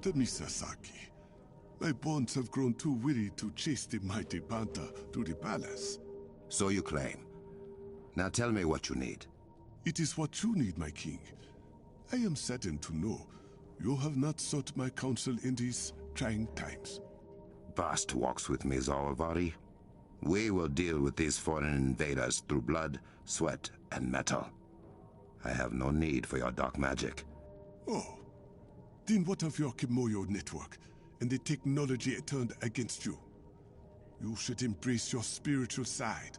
Dr. Misasaki, my bonds have grown too weary to chase the mighty panther to the palace. So you claim. Now tell me what you need. It is what you need, my king. I am saddened to know you have not sought my counsel in these trying times. Bast walks with me, Zawavari. We will deal with these foreign invaders through blood, sweat, and metal. I have no need for your dark magic. Oh. Then what of your Kimoyo network and the technology it turned against you? You should embrace your spiritual side,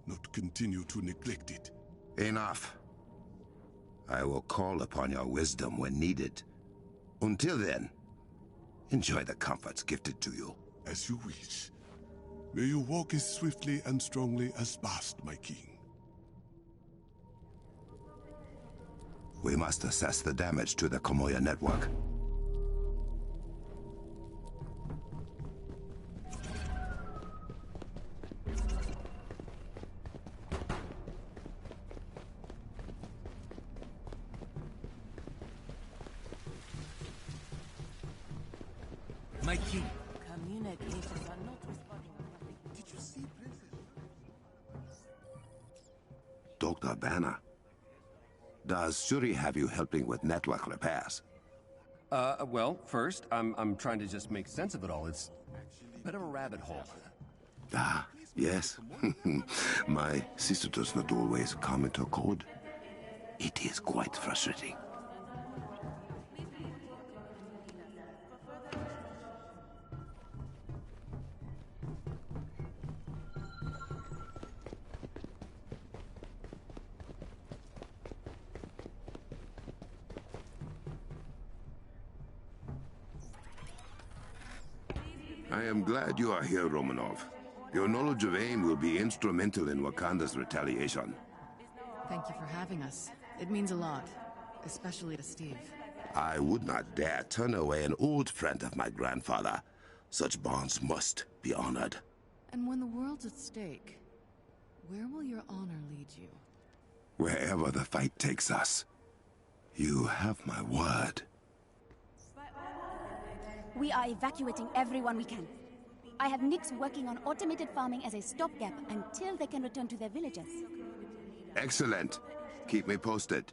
not continue to neglect it. Enough. I will call upon your wisdom when needed. Until then, enjoy the comforts gifted to you. As you wish. May you walk as swiftly and strongly as Bast, my king. We must assess the damage to the Kimoyo network. My king. Communicators are not responding. Did you see Princess? Dr. Banner, does Shuri have you helping with network repairs? Well, first, I'm trying to just make sense of it all. It's a bit of a rabbit hole. Ah, yes. My sister does not always comment her code. It is quite frustrating. I am glad you are here, Romanov. Your knowledge of AIM will be instrumental in Wakanda's retaliation. Thank you for having us. It means a lot, especially to Steve. I would not dare turn away an old friend of my grandfather. Such bonds must be honored. And when the world's at stake, where will your honor lead you? Wherever the fight takes us. You have my word. We are evacuating everyone we can. I have Nix working on automated farming as a stopgap until they can return to their villages. Excellent. Keep me posted.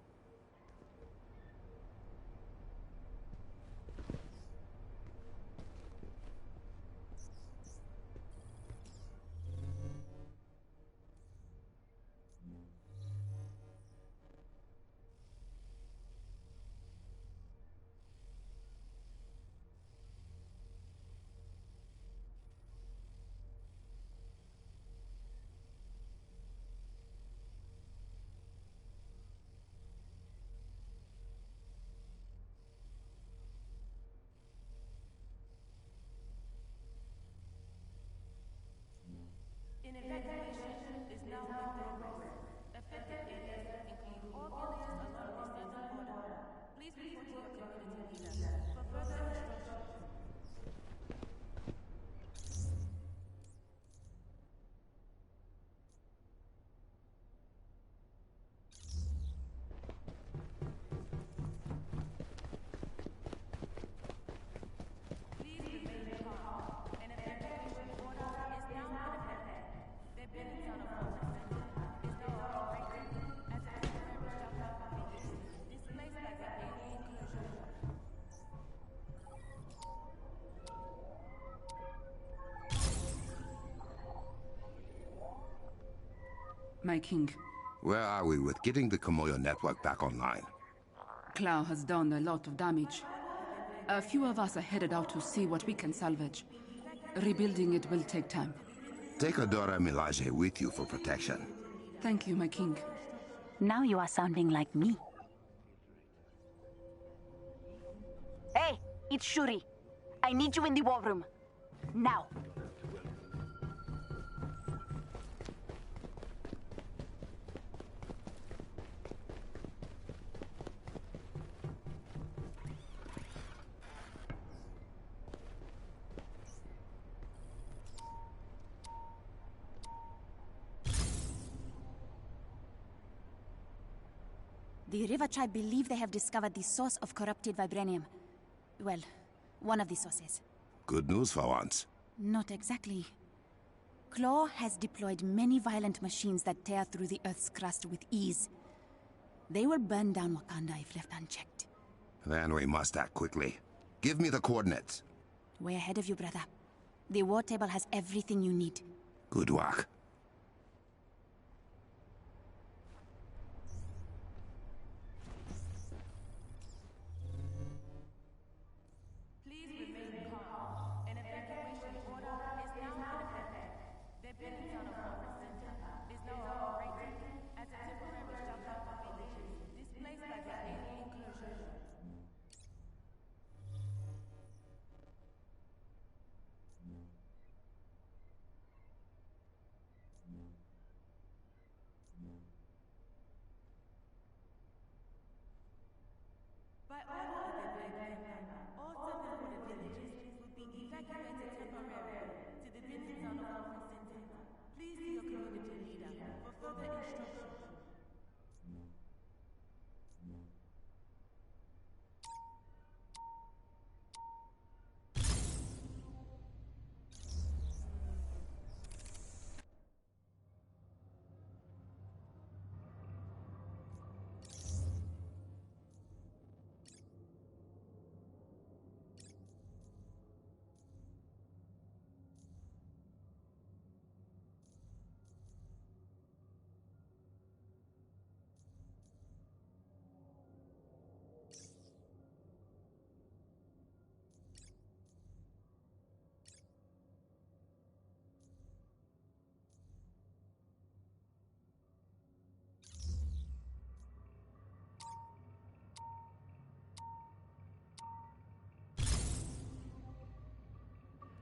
An evacuation is now in progress. Affected areas include all villages along the southern border. Please report to your community leader for further instructions. Please remain calm. An evacuation order is now in effect. The building zone of Wakanda is now operating as a temporary shelter for villages displaced by the alien incursion. My king, Where are we with getting the Kimoyo network back online? Clow has done a lot of damage. A few of us are headed out to see what we can salvage. Rebuilding it will take time. Take Adora Milaje with you for protection. Thank you, my king. Now you are sounding like me. Hey, it's Shuri. I need you in the war room. Now. The River Tribe believe they have discovered the source of corrupted vibranium. Well, One of the sources. Good news for once. Not exactly. Claw has deployed many violent machines that tear through the Earth's crust with ease. They will burn down Wakanda if left unchecked. Then we must act quickly. Give me the coordinates. Way ahead of you, brother. The war table has everything you need. Good work. Please remain calm. An evacuation order is now in effect. The building zone of Conference Center is now operating as a temporary shelter for villages displaced by the alien incursion. By order of the Black Panther, all 700 villages will be evacuated temporarily to the building zone of Conference Center. Please see your community leader for further instructions.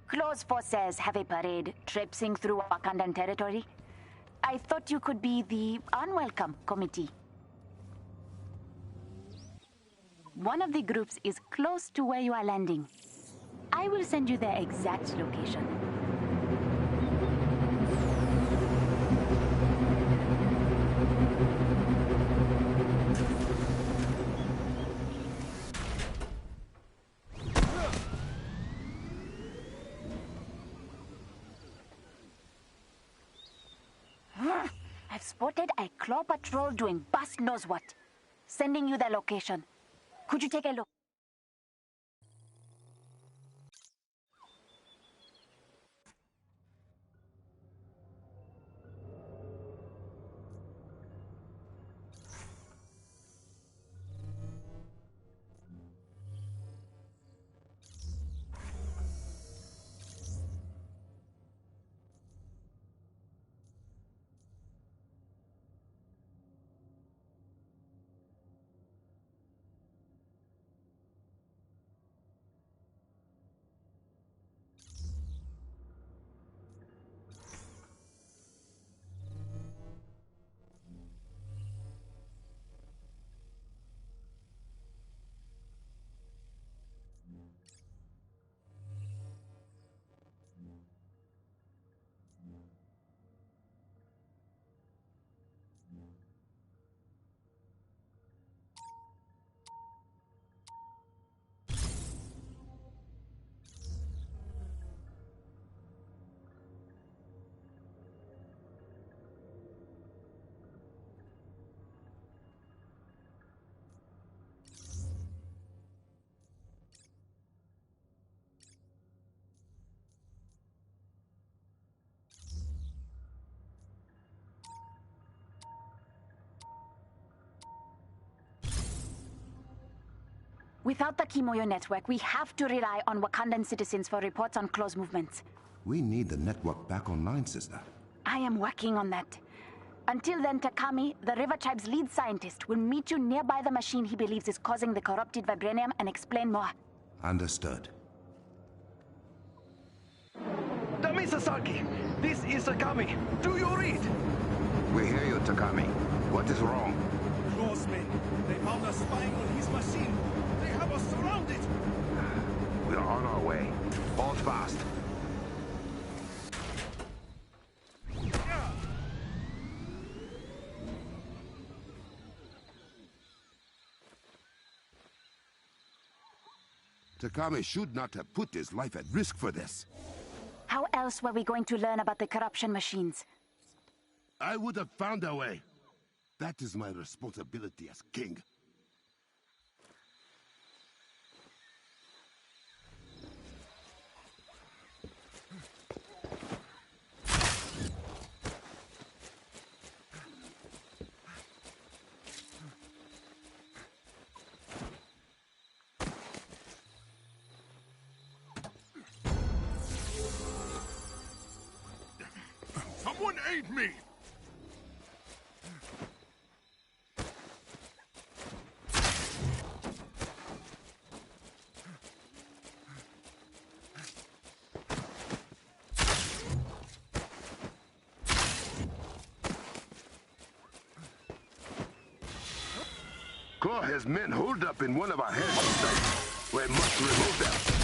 Claw's forces have a parade traipsing through Wakandan territory. I thought you could be the unwelcome committee. One of the groups is close to where you are landing. I will send you their exact location. I've spotted a Claw patrol doing bust knows what. Sending you their location. Could you take a look? Without the Kimoyo network, we have to rely on Wakandan citizens for reports on Claw's movements. We need the network back online, sister. I am working on that. Until then, Takami, the River Tribe's lead scientist, will meet you nearby the machine he believes is causing the corrupted vibranium and explain more. Understood. Tamisasaki, this is Takami. Do you read? We hear you, Takami. What is wrong? Claw's men. They found us spying on his machine. They have us surrounded. We are on our way. Hold fast. Takami should not have put his life at risk for this. How else were we going to learn about the corruption machines? I would have found a way. That is my responsibility as king. Someone aid me! Claw has men holed up in one of our heads sites. We must remove them.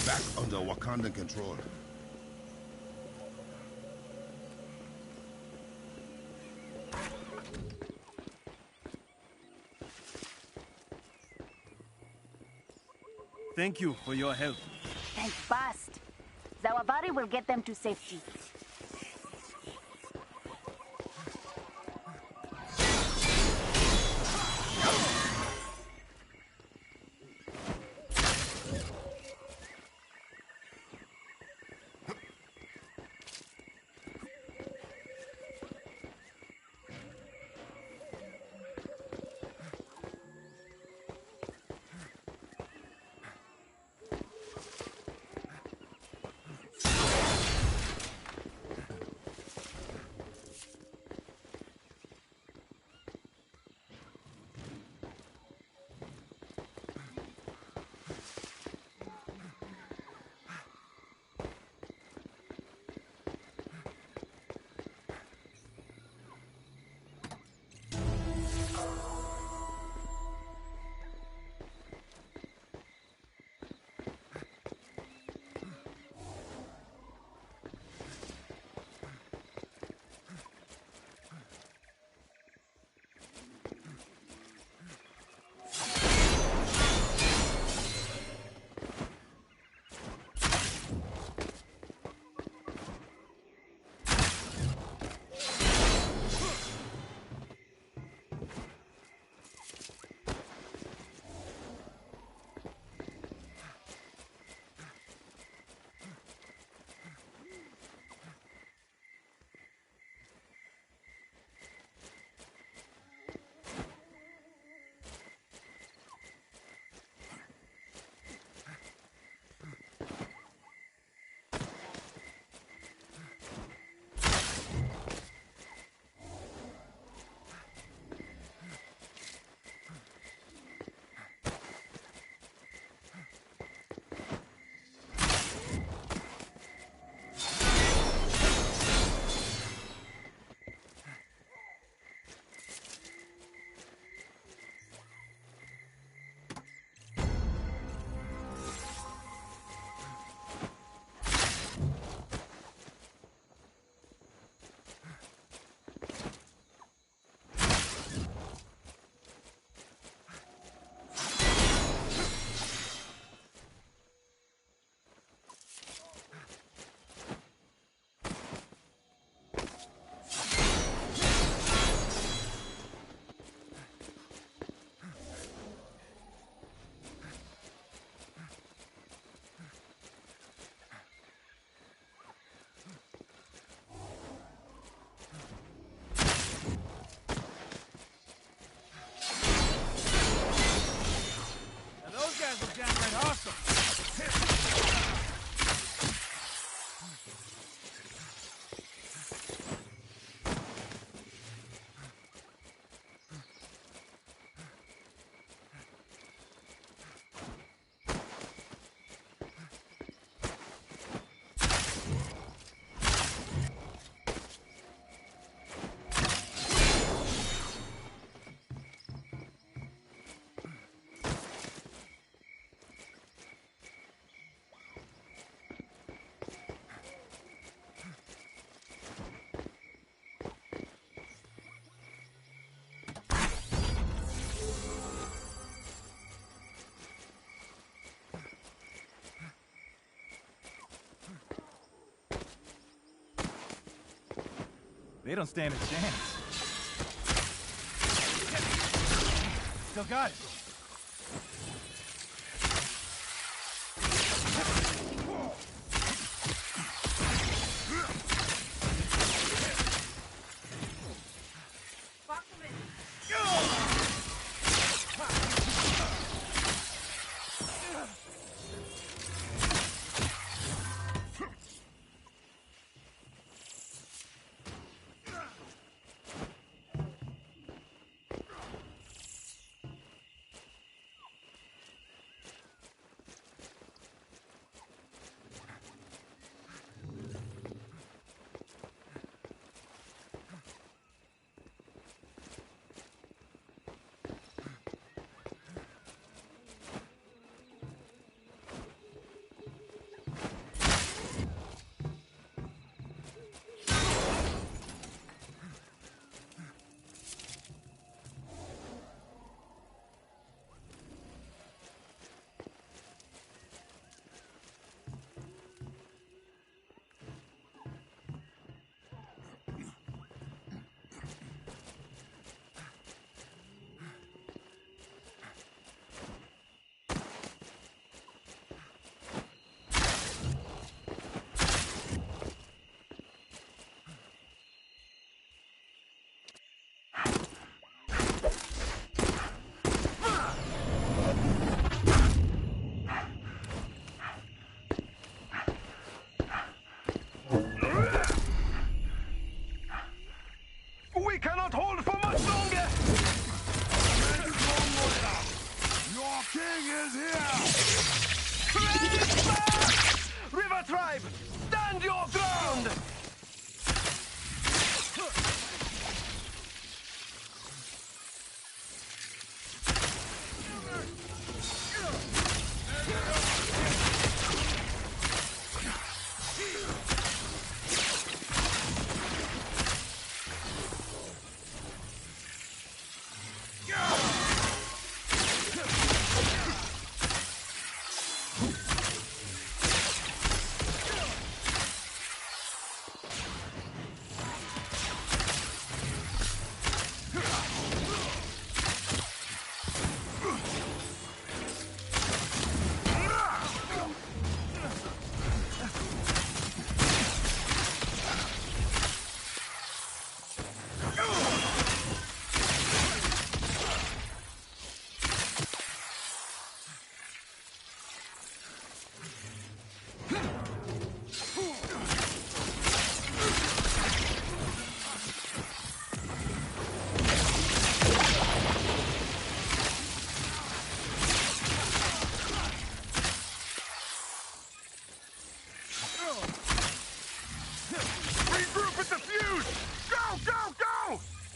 Back under Wakandan control. Thank you for your help. Thank Bast. Zawavari will get them to safety. They don't stand a chance. Still got it. We cannot hold for much longer! Your king is here! Flames back! River Tribe, stand your ground!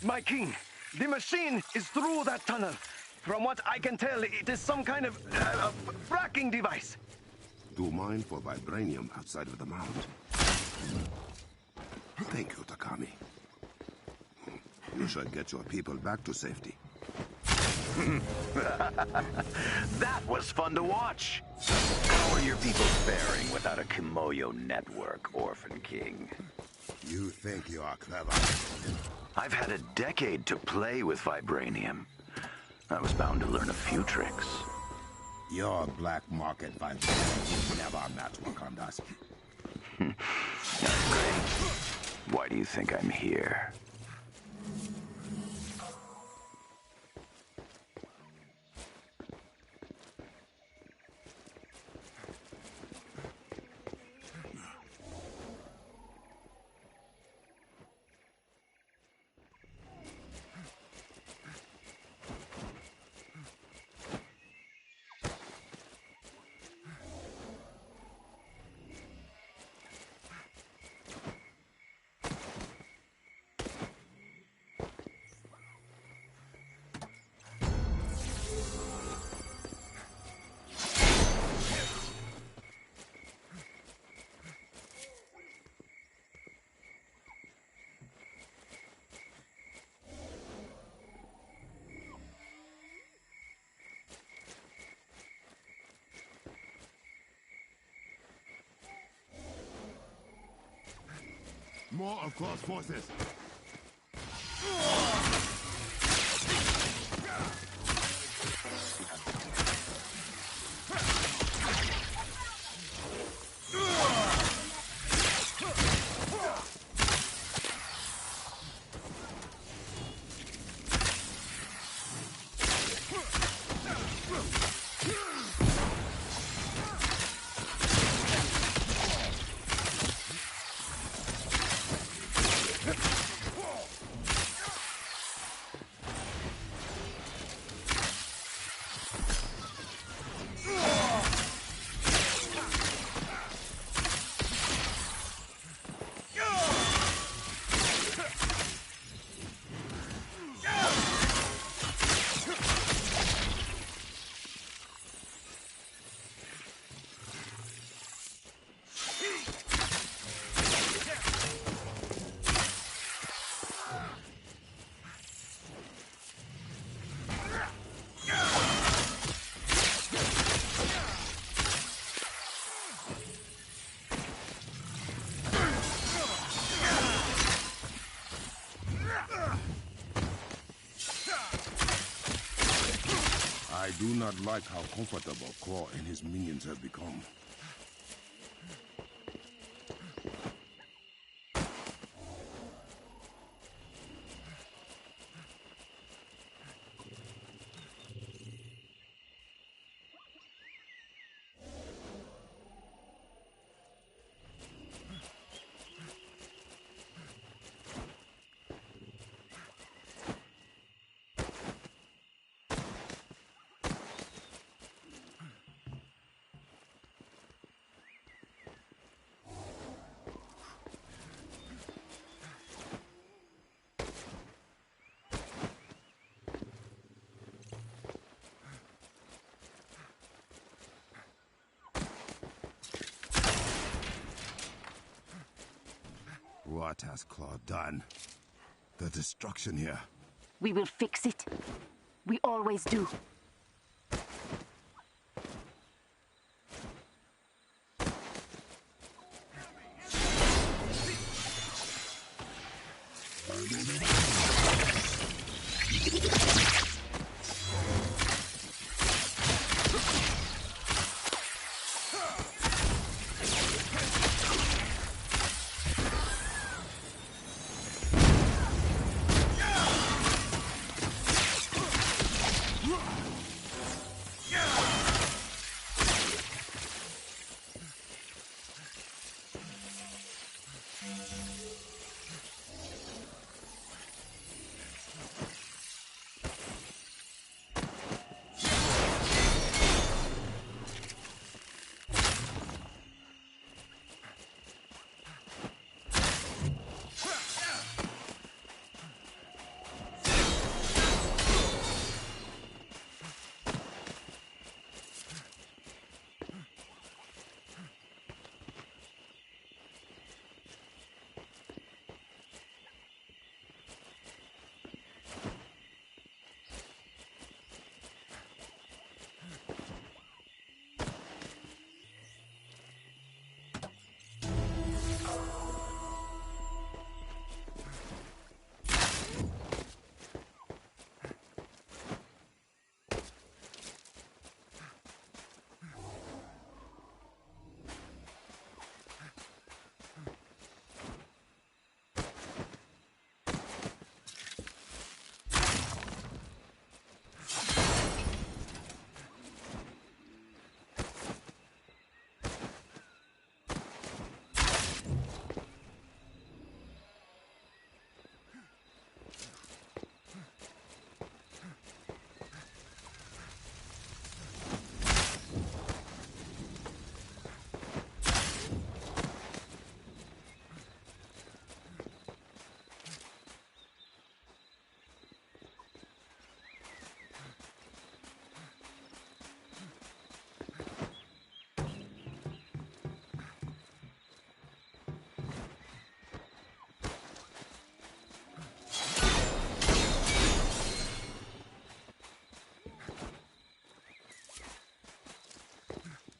My king, the machine is through that tunnel. From what I can tell, it is some kind of fracking device. Do mine for vibranium outside of the mound. Thank you, Takami. You should get your people back to safety. That was fun to watch. How are your people faring without a Kimoyo network, Orphan King? You think you are clever? I've had a decade to play with vibranium. I was bound to learn a few tricks. Your black market vibranium never match Wakanda's. That's great. Why do you think I'm here? More of Claw's forces. I do not like how comfortable Claw and his minions have become. What has Claw done? The destruction here. We will fix it. We always do.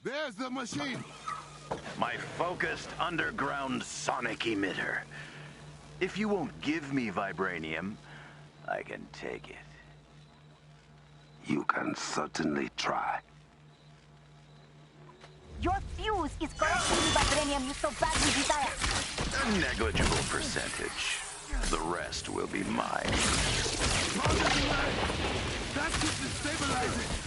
There's the machine! My focused underground sonic emitter. If you won't give me vibranium, I can take it. You can certainly try. Your fuse is corrupting the vibranium you so badly desire. A negligible percentage. The rest will be mine. That should destabilize it!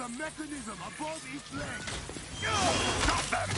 a mechanism above each leg. Stop them!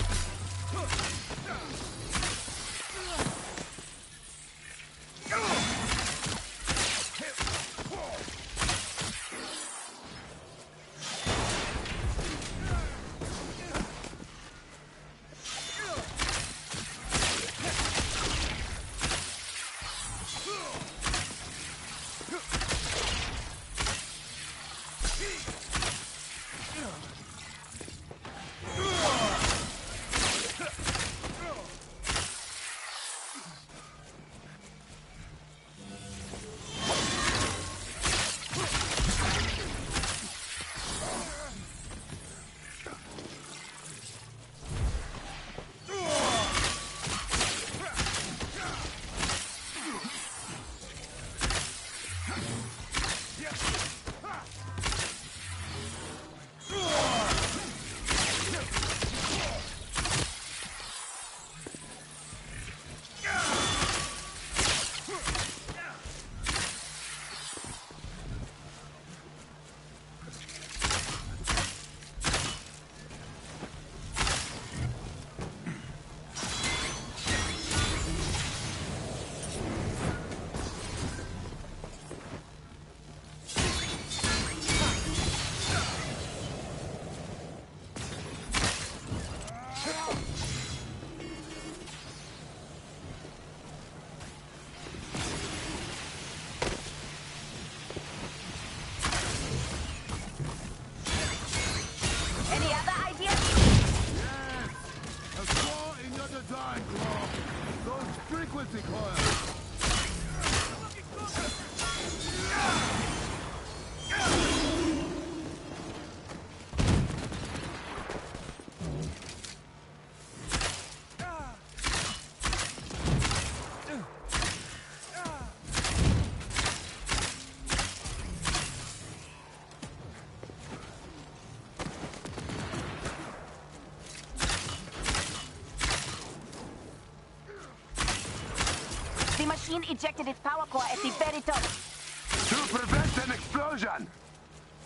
The machine ejected its power core at the very top. To prevent an explosion!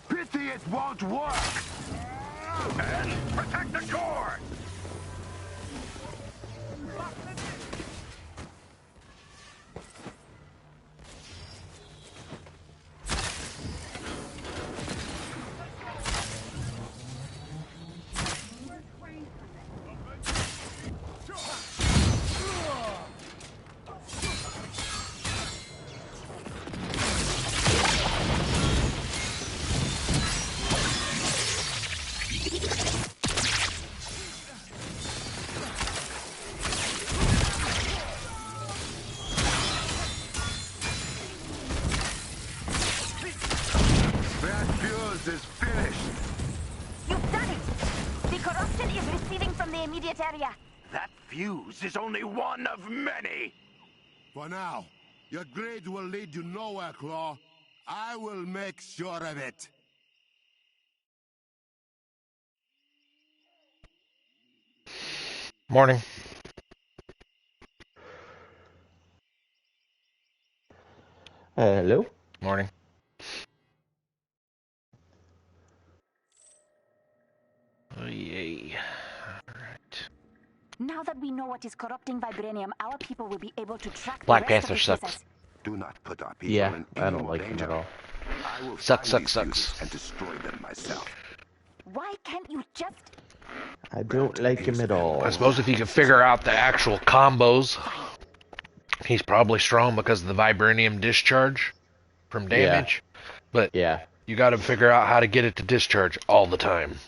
Pity it won't work! And protect the core! Is finished. You've done it! The corruption is receding from the immediate area. That fuse is only one of many. For now, your grades will lead you nowhere, Claw. I will make sure of it. Morning. Hello? Morning. Oh, yay. Alright. Now that we know what is corrupting vibranium, our people will be able to track Black the rest Panther of the sucks. process. Do not put our people Yeah, in I any don't more like him danger. at all. I will Sucks. find these fuses and destroy them myself. Why can't you just... I don't like him at all. I suppose if you can figure out the actual combos, he's probably strong because of the vibranium discharge from damage. Yeah. But yeah, you got to figure out how to get it to discharge all the time.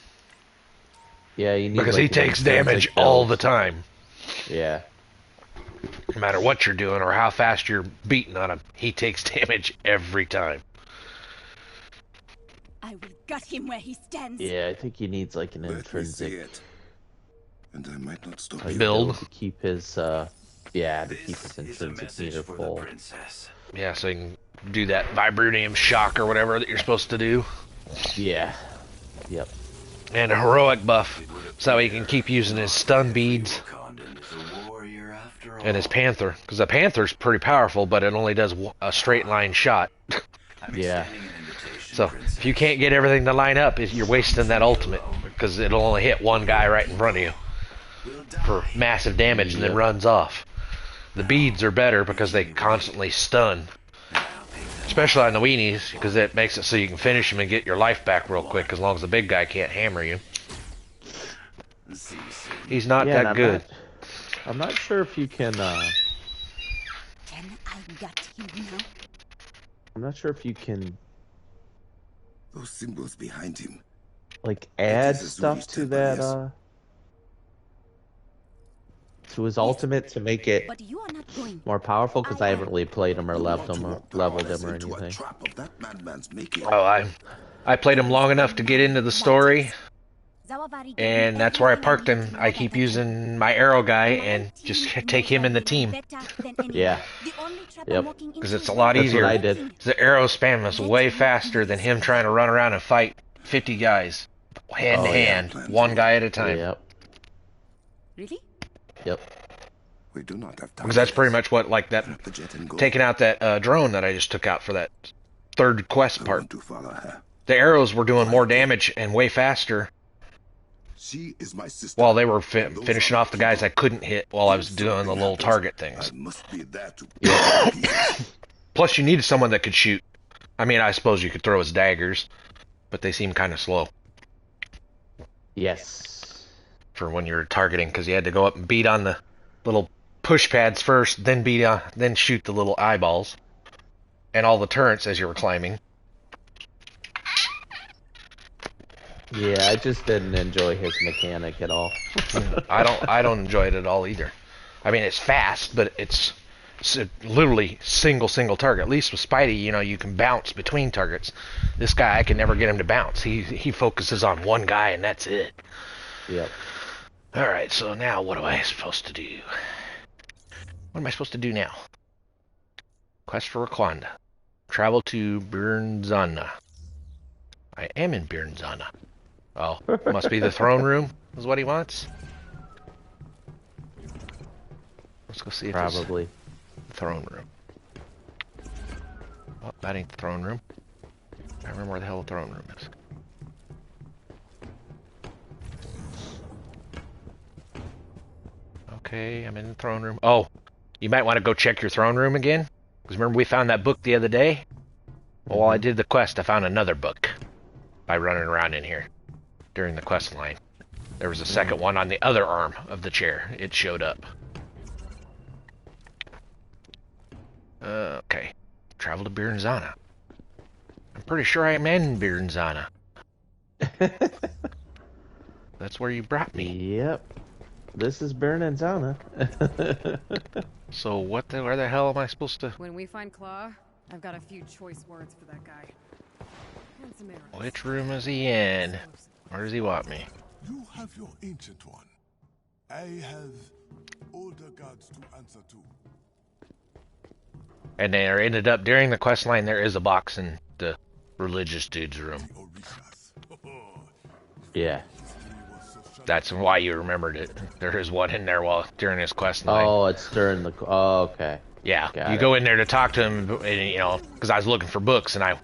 Yeah, you need because like he takes damage all the time. Yeah. No matter what you're doing or how fast you're beating on him, he takes damage every time. I will gut him where he stands. Yeah, I think he needs like an intrinsic and I might not stop like, build to keep his to keep his intrinsic meter full. Yeah, so you can do that vibranium shock or whatever that you're supposed to do. Yeah. Yep. And a heroic buff, so he can keep using his stun beads and his panther, because the panther's pretty powerful, but it only does a straight line shot. Yeah. So if you can't get everything to line up, you're wasting that ultimate because it'll only hit one guy right in front of you for massive damage and then runs off. The beads are better because they constantly stun, especially on the weenies, because it makes it so you can finish them and get your life back real quick as long as the big guy can't hammer you. He's not that good. I'm not sure if you can. I'm not sure if you can. Those symbols behind him. Like add stuff to that. To his ultimate to make it more powerful, because I haven't really played him or leveled him or anything. Oh, I played him long enough to get into the story, and that's where I parked him. I keep using my arrow guy and just take him in the team. Yeah. Yep. Because it's a lot easier. That's what I did. The arrow spam is way faster than him trying to run around and fight 50 guys hand to hand, one guy at a time. Yep. Really? Yep. We do not have time. Because that's pretty much what, like that, taking out that drone that I just took out for that third quest part. The arrows were doing more damage and way faster. She is my sister. While they were finishing off the guys I couldn't hit while I was doing the little target things. Plus, you needed someone that could shoot. I mean, I suppose you could throw his daggers, but they seem kind of slow. Yes. For when you're targeting, because you had to go up and beat on the little push pads first, then then shoot the little eyeballs and all the turrets as you were climbing. Yeah, I just didn't enjoy his mechanic at all. I don't enjoy it at all either. I mean, it's fast, but it's literally single target. At least with Spidey, you know, you can bounce between targets. This guy, I can never get him to bounce. He focuses on one guy and that's it. Yep. Alright, so now what am I supposed to do? What am I supposed to do now? Quest for Wakanda. Travel to Bernzana. I am in Bernzana. Oh, must be the throne room is what he wants. Let's go see if probably the throne room. Oh, that ain't the throne room. I remember where the hell the throne room is. Okay, I'm in the throne room. Oh, you might want to go check your throne room again. Because remember we found that book the other day? Well, while I did the quest, I found another book by running around in here during the quest line. There was a second one on the other arm of the chair. It showed up. Okay. Travel to Bernzana. I'm pretty sure I'm in Bernzana. That's where you brought me. Yep. This is Bernzana. So where the hell am I supposed to... When we find Claw, I've got a few choice words for that guy. And some arrows. Which room is he in? Where does he want me? You have your ancient one. I have older gods to answer to. And there ended up, during the quest line, there is a box in the religious dude's room. Yeah. That's why you remembered it. There is one in there during his quest line. Oh, it's during the... Oh, okay. Yeah, you go in there to talk to him, and, you know, because I was looking for books, and I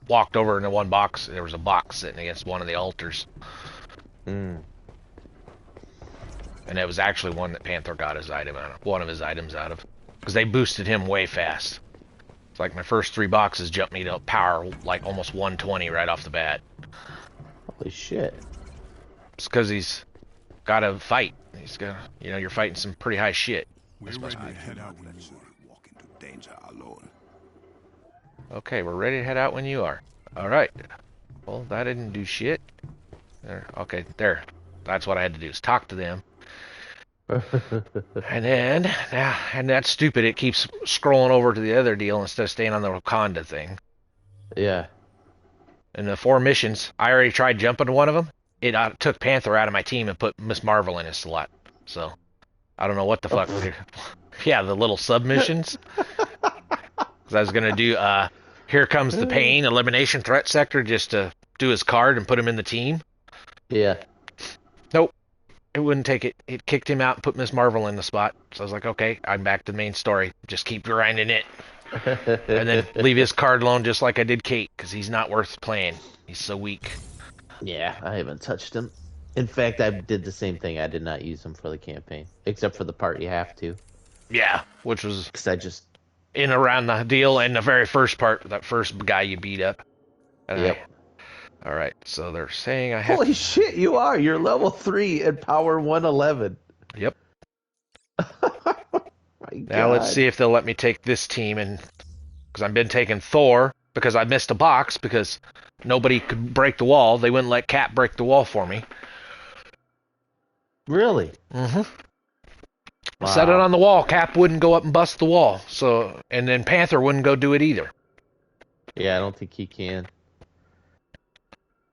walked over into one box, and there was a box sitting against one of the altars. Hmm. And it was actually one that Panther got his item out of, one of his items out of. Because they boosted him way fast. It's like my first 3 boxes jumped me to power like almost 120 right off the bat. Holy shit. It's because he's got to fight. He's got, you know, you're fighting some pretty high shit. We're ready to head out when you walk into danger alone. Okay, we're ready to head out when you are. Alright. Well, that didn't do shit. There. Okay, there. That's what I had to do, is talk to them. And then, and that's stupid, it keeps scrolling over to the other deal instead of staying on the Wakanda thing. Yeah. And the 4 missions, I already tried jumping to one of them. It took Panther out of my team and put Miss Marvel in his slot. So, I don't know what the fuck. Yeah, the little submissions. Because I was going to do, Here Comes the Pain, Elimination Threat Sector, just to do his card and put him in the team. Yeah. Nope. It wouldn't take it. It kicked him out and put Miss Marvel in the spot. So I was like, okay, I'm back to the main story. Just keep grinding it. And then leave his card alone just like I did Kate, because he's not worth playing. He's so weak. Yeah, I haven't touched him. In fact, I did the same thing. I did not use him for the campaign, except for the part you have to. Yeah, which was because I just in around the deal and the very first part, that first guy you beat up. Yep. All right, so they're saying I have. Holy shit, you are! You're level 3 and power 111. Yep. My now God. let's see if they'll let me take this team, and because I've been taking Thor because I missed a box because nobody could break the wall. They wouldn't let Cap break the wall for me. Really? Mm-hmm. Wow. Set it on the wall. Cap wouldn't go up and bust the wall. So, and then Panther wouldn't go do it either. Yeah, I don't think he can.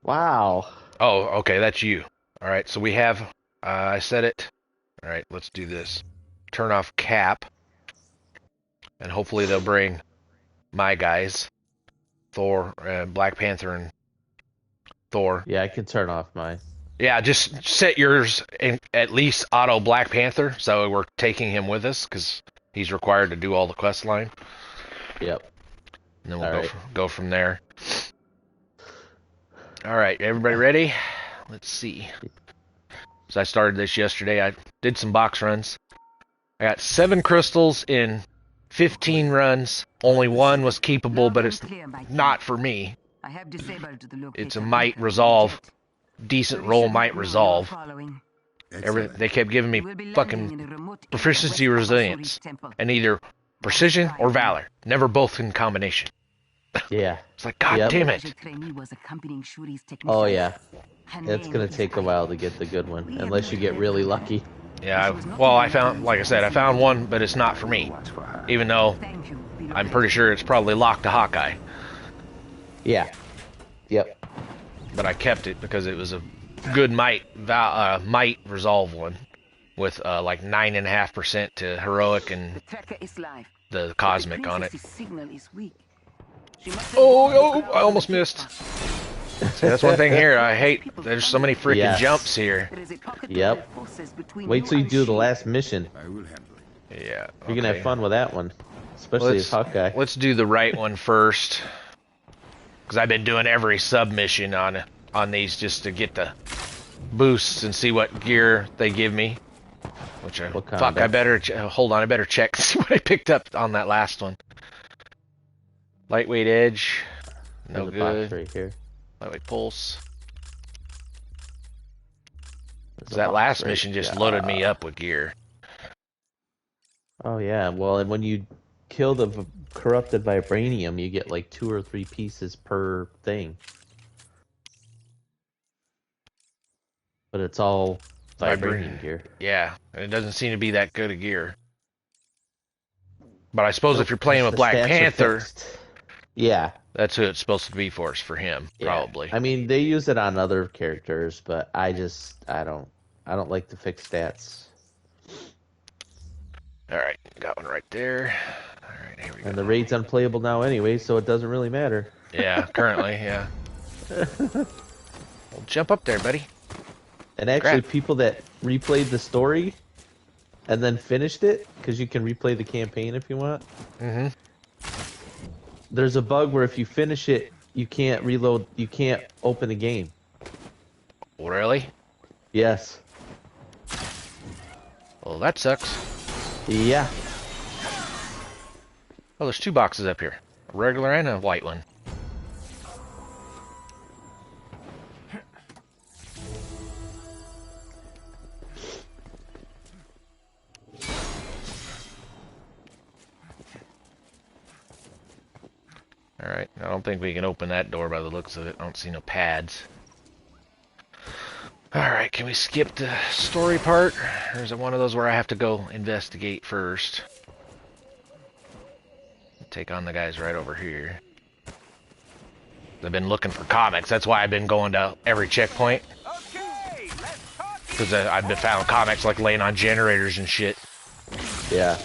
Wow. Oh, okay, that's you. All right, so we have. I said it. All right, let's do this. Turn off Cap, and hopefully they'll bring my guys, Thor, Black Panther, and Thor. Yeah, I can turn off mine. Yeah, just set yours in at least auto Black Panther, so we're taking him with us because he's required to do all the quest line. Yep. And then we'll go from there. All right, everybody ready? Let's see. So I started this yesterday. I did some box runs. I got 7 crystals in 15 runs. Only 1 was keepable, but it's not for me. It's a might resolve. Decent roll might resolve. They kept giving me fucking proficiency resilience. And either precision or valor. Never both in combination. Yeah. It's like, God damn it. Oh, yeah. It's going to take a while to get the good one, unless you get really lucky. Yeah, well, I found, like I said, I found one, but it's not for me. Even though I'm pretty sure it's probably locked to Hawkeye. Yeah. Yep. But I kept it because it was a good might resolve one with like 9.5% to heroic and the cosmic on it. Oh, I almost missed. See, that's one thing here I hate. There's so many freaking jumps here. Yep. Wait till you do the last mission. Yeah. You're gonna have fun with that one, especially as Hawkeye. Let's do the right one first, because I've been doing every submission on these just to get the boosts and see what gear they give me. Which I better hold on. I better check see what I picked up on that last one. Lightweight edge, no good. Right here. Lightweight pulse. That last mission just loaded me up with gear. Oh yeah, well, and when you kill the corrupted vibranium, you get like 2 or 3 pieces per thing. But it's all vibranium gear. Yeah, and it doesn't seem to be that good a gear. But I suppose if you're playing with Black Panther, yeah, that's who it's supposed to be for. It's for him, probably. I mean, they use it on other characters, but I don't like the fixed stats. All right, got one right there. All right, here we go. And the raid's unplayable now anyway, so it doesn't really matter. Yeah, currently, yeah. Well, jump up there, buddy. And actually, people that replayed the story and then finished it, because you can replay the campaign if you want. Mm-hmm. There's a bug where if you finish it, you can't reload, you can't open the game. Really? Yes. Well, that sucks. Yeah. Oh, there's 2 boxes up here. A regular and a white one. Alright, I don't think we can open that door by the looks of it. I don't see no pads. Alright, can we skip the story part? Or is it one of those where I have to go investigate first? Take on the guys right over here. I've been looking for comics. That's why I've been going to every checkpoint. Because I've been found comics like laying on generators and shit. Yeah.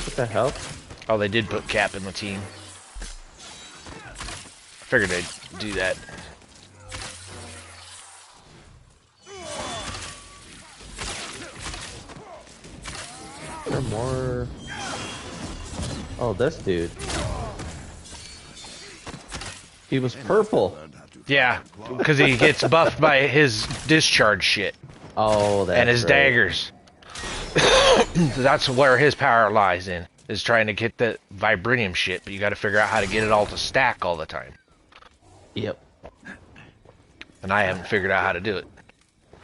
What the hell? Oh, they did put Cap in the team. I figured they'd do that. more. Oh, this dude. He was purple. Yeah, because he gets buffed by his discharge shit. Oh, that's and his right. daggers. That's where his power lies in, is trying to get the vibranium shit, but you got to figure out how to get it all to stack all the time. Yep. And I haven't figured out how to do it.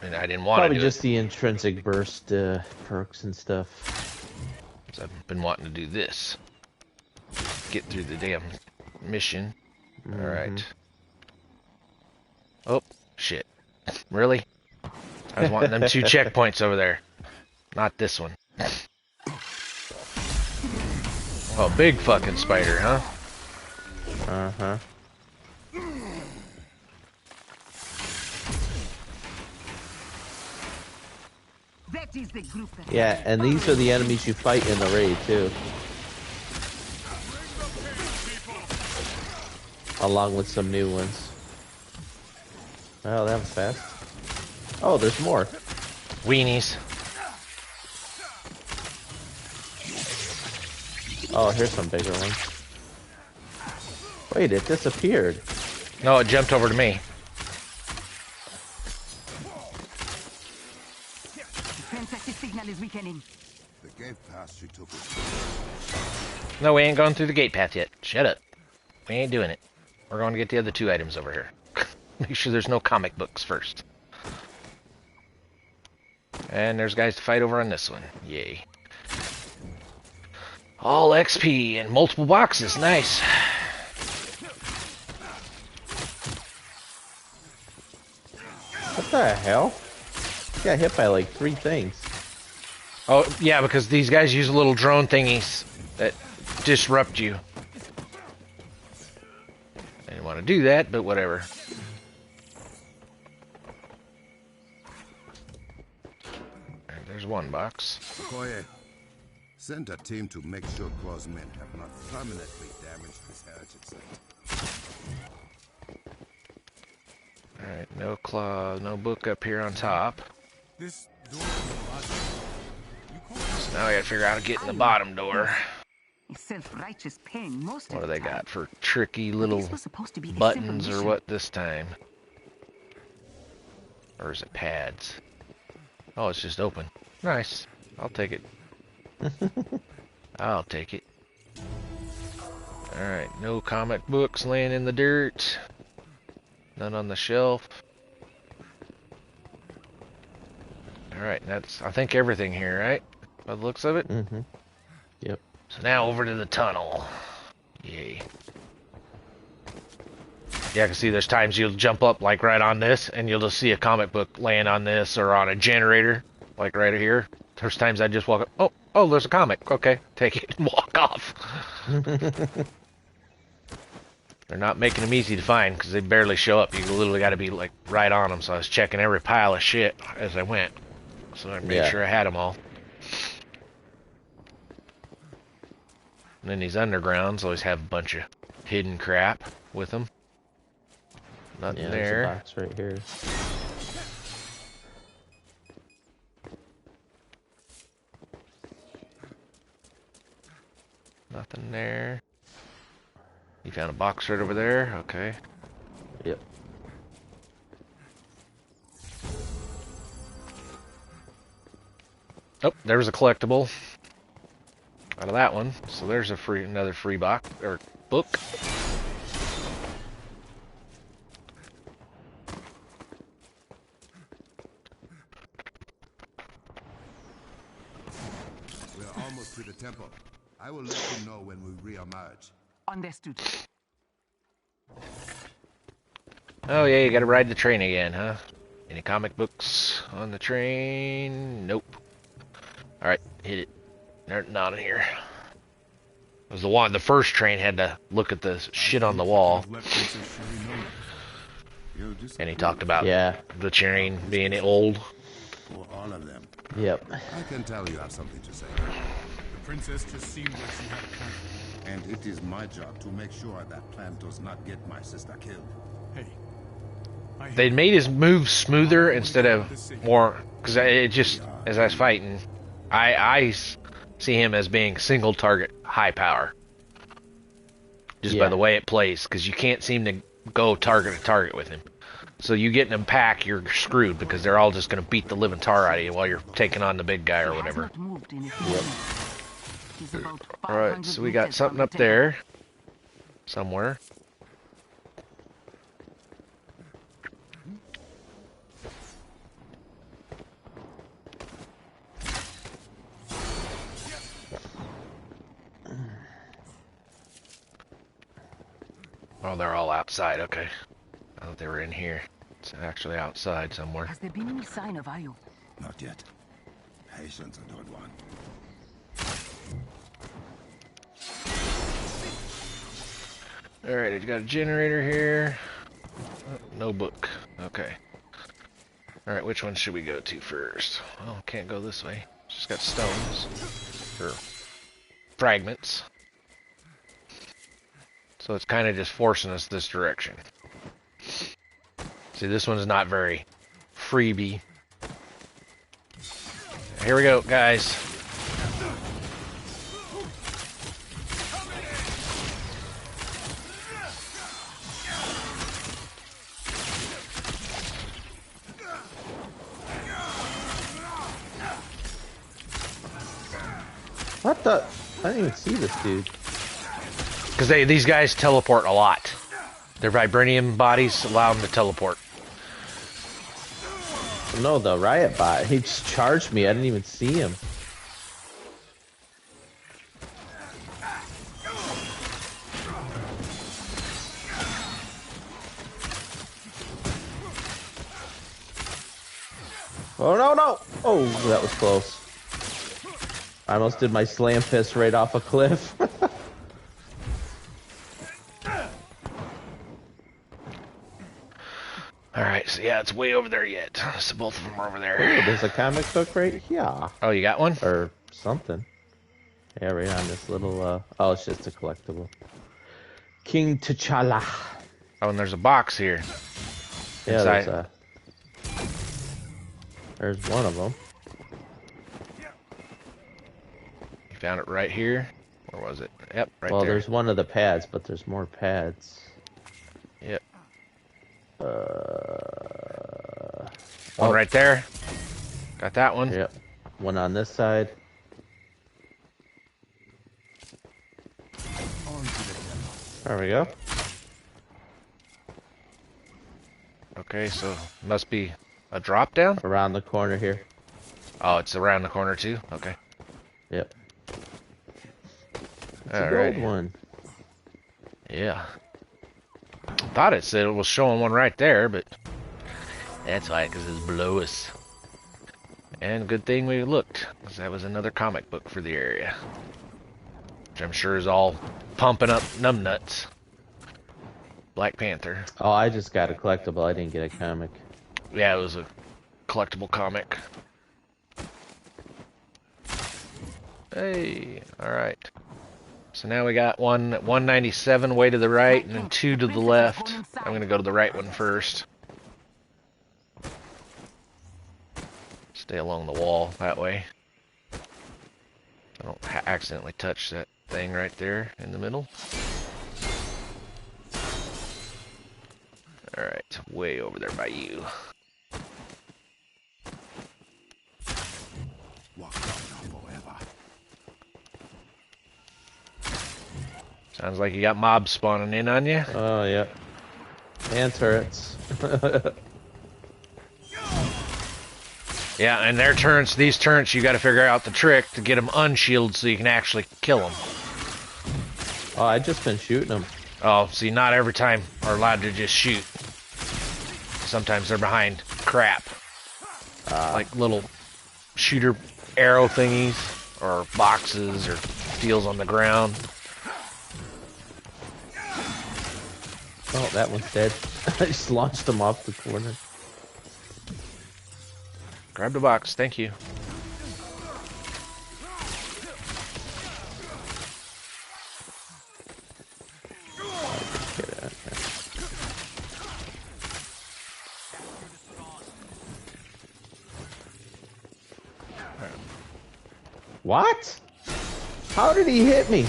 And I didn't want to do it. Probably just the intrinsic burst perks and stuff. So I've been wanting to do this. Get through the damn mission. Mm-hmm. Alright. Oh, shit. Really? I was wanting them 2 checkpoints over there. Not this one. Oh, big fucking spider, huh? Uh-huh. That is the group. Yeah, and these are the enemies you fight in the raid, too. Along with some new ones. Oh, that was fast. Oh, there's more. Weenies. Oh, here's some bigger ones. Wait, it disappeared. No, it jumped over to me. Defensive signal is weakening. The gate pass she took No, we ain't going through the gate path yet. Shut up. We ain't doing it. We're going to get the other 2 items over here. Make sure there's no comic books first. And there's guys to fight over on this one. Yay. All XP and multiple boxes. Nice. What the hell? Got hit by like 3 things. Oh, yeah, because these guys use little drone thingies that disrupt you. I didn't want to do that, but whatever. And there's 1 box. Okoye, send a team to make sure Claw's men have not permanently damaged this heritage site. Alright, no claw, no book up here on top. This door So now I gotta figure out how to get in the bottom door. Self-righteous pain most What of do the they time. got for tricky little This was supposed to be a buttons simple or mission. what this time? Or is it pads? Oh, it's just open. Nice. I'll take it. I'll take it. Alright, no comic books laying in the dirt. None on the shelf. Alright, that's, I think, everything here, right? By the looks of it? Mm-hmm. Yep. So now over to the tunnel. Yay. Yeah, I can see there's times you'll jump up like right on this and you'll just see a comic book laying on this or on a generator, like right here. There's times I just walk up, oh, there's a comic. Okay, take it and walk off. They're not making them easy to find because they barely show up. You literally got to be like right on them. So I was checking every pile of shit as I went. So I made sure I had them all. And then these undergrounds always have a bunch of hidden crap with them. Nothing There's there. a box right here. Nothing there. You found a box right over there? Okay. Yep. Oh, there was a collectible out of that one. So there's another free box or book. We're almost to the temple. I will let you know when we re-emerge. Understood. Oh yeah, you gotta ride the train again, huh? Any comic books on the train? Nope. Alright, hit it. There's not in here. It was the first train had to look at the shit on the wall. And he talked about the train being old. For all of them. Yep. I can tell you have something to say. The princess just seemed like she had a plan. And it is my job to make sure that plan does not get my sister killed. Hey. They made his moves smoother instead of more, because it just, as I was fighting, I see him as being single target high power. Just by the way it plays, because you can't seem to go target to target with him. So you get in a pack, you're screwed, because they're all just going to beat the living tar out of you while you're taking on the big guy or whatever. Alright, so we got something up there. Somewhere. Oh, they're all outside, okay. I thought they were in here. It's actually outside somewhere. Has there been any sign of Ayo? Not yet. Patience, adult one. Alright, you got a generator here. No book. Okay. Alright, which one should we go to first? Oh, can't go this way. Just got stones. Or fragments. So it's kind of just forcing us this direction. See, this one's not very freebie. Here we go, guys. What the? I didn't even see this dude. Because these guys teleport a lot. Their vibranium bodies allow them to teleport. No, the riot bot. He just charged me. I didn't even see him. Oh, no, no! Oh, that was close. I almost did my slam fist right off a cliff. Alright, so yeah, it's way over there yet. So both of them are over there. Ooh, there's a comic book right here. Oh, you got one? Or something. Yeah, right on this little, oh, it's just a collectible. King T'Challa. Oh, and there's a box here. Yeah, there's one of them. You found it right here? Or was it? Yep, right there. Well, there's one of the pads, but there's more pads. Yep. One right there. Got that one. Yep. One on this side. There we go. Okay, so must be a drop down? Around the corner here. Oh, it's around the corner too? Okay. Yep. It's All a right. gold one. Yeah. Thought it said it was showing one right there, but that's why, because it's below us. And good thing we looked, because that was another comic book for the area. Which I'm sure is all pumping up numbnuts. Black Panther. Oh, I just got a collectible. I didn't get a comic. Yeah, it was a collectible comic. Hey, alright. So now we got 197 way to the right, and then 2 to the left. I'm going to go to the right one first. Stay along the wall that way. I don't accidentally touch that thing right there in the middle. Alright, way over there by you. Sounds like you got mobs spawning in on you. Oh, yeah. And turrets. Yeah, and their turrets, these turrets, you got to figure out the trick to get them unshielded so you can actually kill them. Oh, I just been shooting them. Oh, see, not every time are allowed to just shoot. Sometimes they're behind crap. Like little shooter arrow thingies, or boxes, or deals on the ground. Oh, that one's dead. I just launched them off the corner. Grab the box, thank you. What? How did he hit me?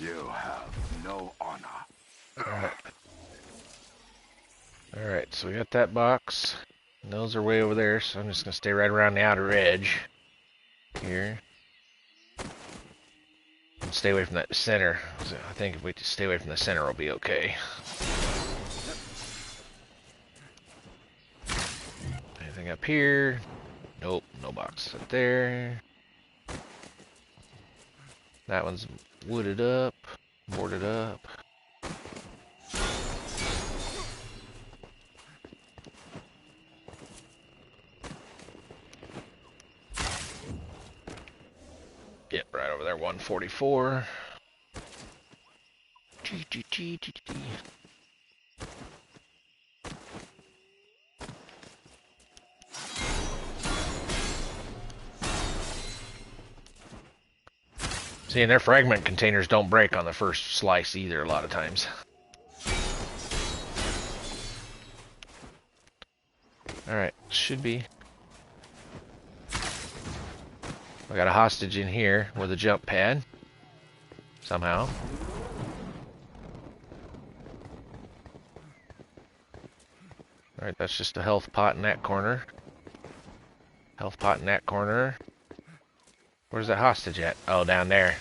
You have no honor. Alright, so we got that box. And those are way over there, so I'm just gonna stay right around the outer edge. Here. And stay away from that center. So I think if we just stay away from the center, we'll be okay. Anything up here? Nope, no box up there. That one's wooded up, boarded up. Yep, right over there, 144. See, and their fragment containers don't break on the first slice either, a lot of times. Alright, should be. I got a hostage in here with a jump pad. Somehow. Alright, that's just a health pot in that corner. Health pot in that corner. Where's that hostage at? Oh, down there.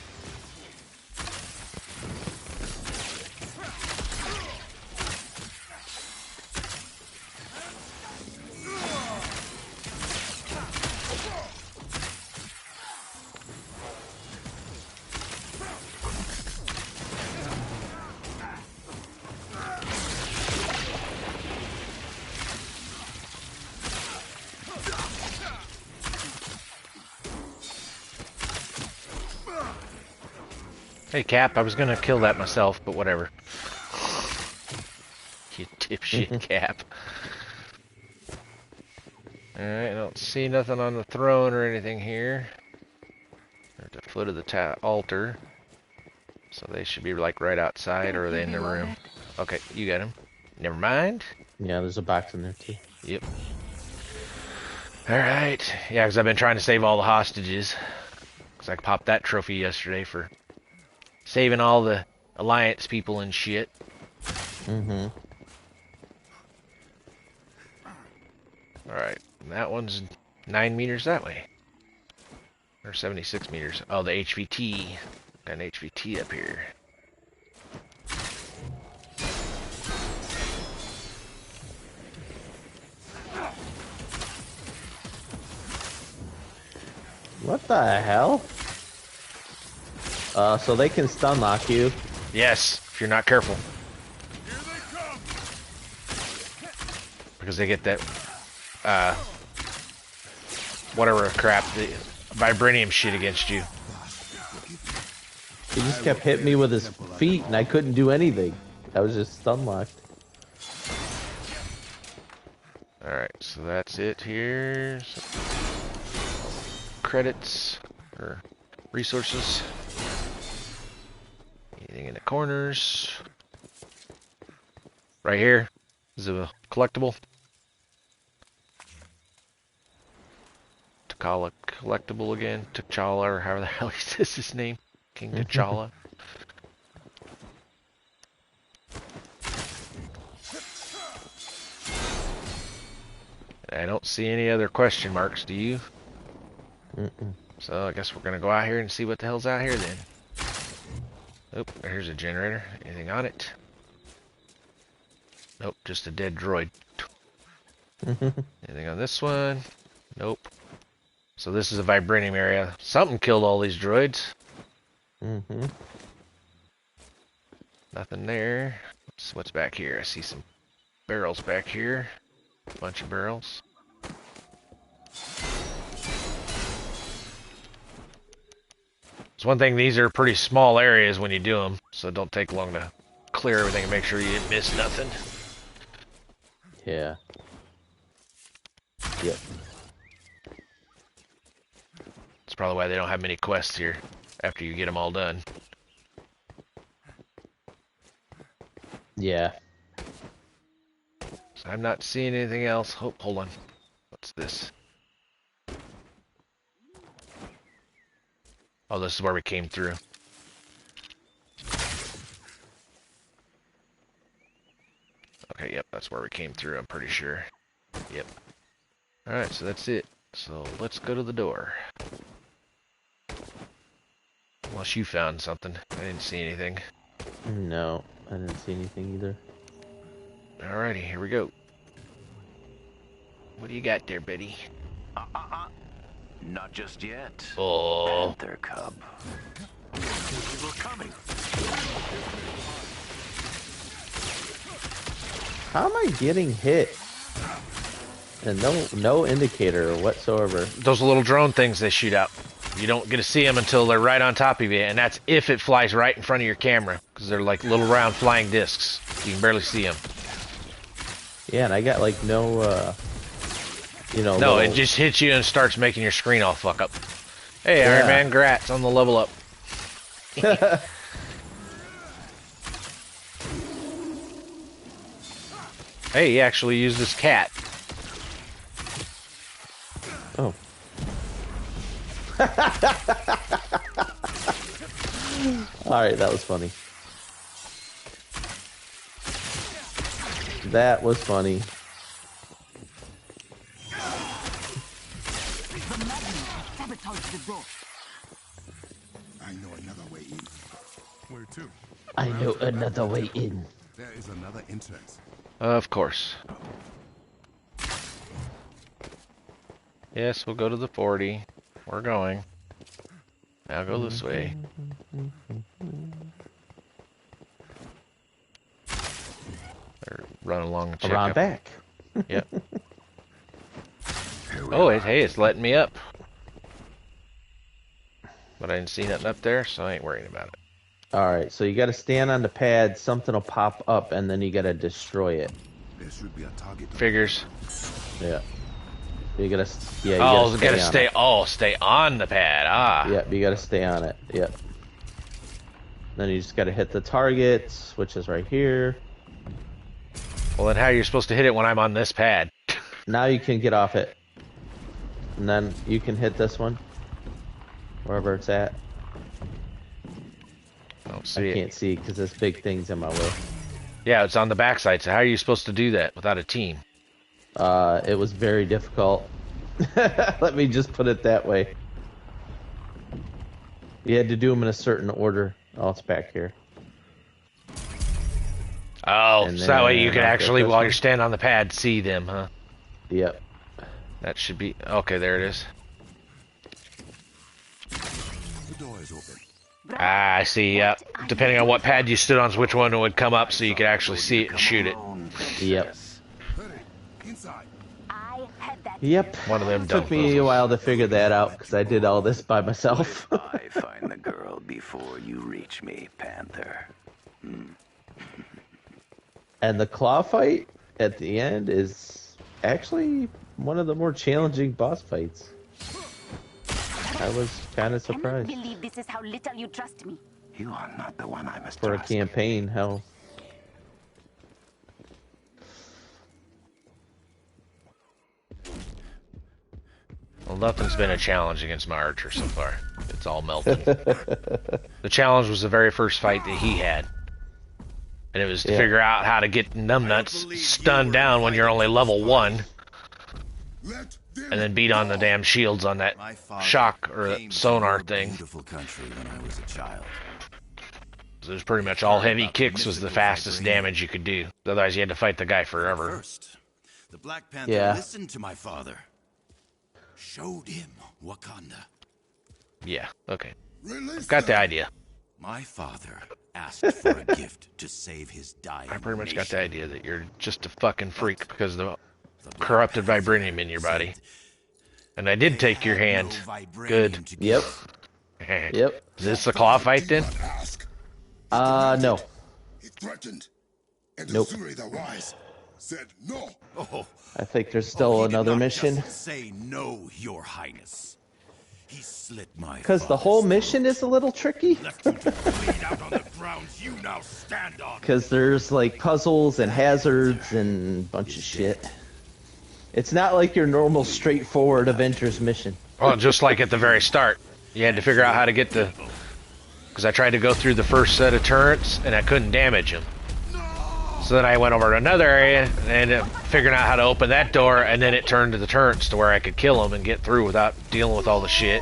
Hey, Cap, I was gonna kill that myself, but whatever. You dipshit, Cap. Alright, I don't see nothing on the throne or anything here. They're at the foot of the altar. So they should be like right outside, or are they in the room? Okay, you got him. Never mind. Yeah, there's a box in there too. Yep. Alright. Yeah, because I've been trying to save all the hostages. Because I popped that trophy yesterday for saving all the Alliance people and shit. Mm-hmm. Alright, that one's 9 meters that way. Or 76 meters. Oh, the HVT. Got an HVT up here. What the hell? So they can stun lock you. Yes, if you're not careful. Because they get that, whatever crap, the vibranium shit against you. He just kept hitting me with his feet and I couldn't do anything. I was just stun locked. Alright, so that's it here. So, credits, or resources. Anything in the corners. Right here is a collectible. T'Challa collectible again. T'Challa, or however the hell he says his name. King T'Challa. I don't see any other question marks, do you? Mm-mm. So I guess we're gonna go out here and see what the hell's out here then. Oh, here's a generator. Anything on it? Nope, just a dead droid. Anything on this one? Nope. So this is a vibranium area. Something killed all these droids. Mm-hmm. Nothing there. What's back here? I see some barrels back here. A bunch of barrels. It's one thing, these are pretty small areas when you do them, so it don't take long to clear everything and make sure you didn't miss nothing. Yeah. Yep. That's probably why they don't have many quests here after you get them all done. Yeah. So I'm not seeing anything else. Oh, hold on. What's this? Oh, this is where we came through. Okay, yep, that's where we came through, I'm pretty sure. Yep. Alright, so that's it. So let's go to the door. Unless you found something. I didn't see anything. No, I didn't see anything either. Alrighty, here we go. What do you got there, Betty? Not just yet. Oh. Panther cub. We're coming. How am I getting hit? And no indicator whatsoever. Those little drone things they shoot out. You don't get to see them until they're right on top of you, and that's if it flies right in front of your camera, because they're like little round flying discs. You can barely see them. Yeah, and I got like no, you know. No, little... it just hits you and starts making your screen all fuck up. Hey, Yeah. Iron Man, grats on the level up. Hey, he actually used his cat. Oh. Alright, that was funny. That was funny. I know another way in. Where to? I know another way in. There is another entrance. Of course. Yes, we'll go to the 40. We're going. Now go this way. Or run along and check Around out. back. Yep. Oh, hey, it's letting me up. But I didn't see nothing up there, so I ain't worrying about it. Alright, so you gotta stand on the pad, something will pop up, and then you gotta destroy it. There should be a target. Figures. Yeah. You gotta, yeah, you Oh, gotta stay on it. Stay on the pad. Ah. Yep, you gotta stay on it. Yep. Then you just gotta hit the targets, which is right here. Well, then how are you supposed to hit it when I'm on this pad? Now you can get off it. And then you can hit this one. Wherever it's at. Don't see it. I can't see because this big thing's in my way. Yeah, it's on the backside, so how are you supposed to do that without a team? It was very difficult. Let me just put it that way. You had to do them in a certain order. Oh, it's back here. Oh, And so that way you then can I'll actually, get this while one. you're standing on the pad, see them, huh? Yep. That should be... Okay, there it is. The door is open. Ah, I see, yep. Depending on what pad you stood on, is which one would come up so you could actually see it and shoot it. Yep. Inside. Yep. One of them Took me a while to figure that out because I did all this by myself. I find the girl before you reach me, Panther. And the claw fight at the end is actually one of the more challenging boss fights. I was kind of I cannot surprised. believe this is how little you trust me. You are not the one I must For a trust. campaign, hell. Well, nothing's been a challenge against my archer so far. It's all melted. The challenge was the very first fight that he had. And it was to figure out how to get numbnuts stunned down when you're only level 1. And then beat on the damn shields on that shock or sonar thing. Beautiful country when I was a child. So it was pretty much all heavy kicks was the fastest damage you could do. Otherwise you had to fight the guy forever. First, the Black Panther Yeah. listened to my father. Showed him Wakanda. Yeah, okay. Got the idea. My father asked for a gift to save his dying I pretty much got nation. the idea that you're just a fucking freak because of the corrupted vibranium in your body. And I did take your hand. Good. Yep. Yep. Is this the claw fight then? No. He threatened. And Nope. Azuri the Wise said no. Oh, I think there's still he did another not mission. just say no, Your Highness. He slit my Because the whole mission is a little tricky. bleed out on the grounds you now stand on. Because there's like puzzles and hazards and a bunch of shit. It's not like your normal straightforward Avengers mission. Well, just like at the very start, you had to figure out how to get the. Because I tried to go through the first set of turrets and I couldn't damage them. So then I went over to another area and ended up figuring out how to open that door, and then it turned to the turrets to where I could kill them and get through without dealing with all the shit.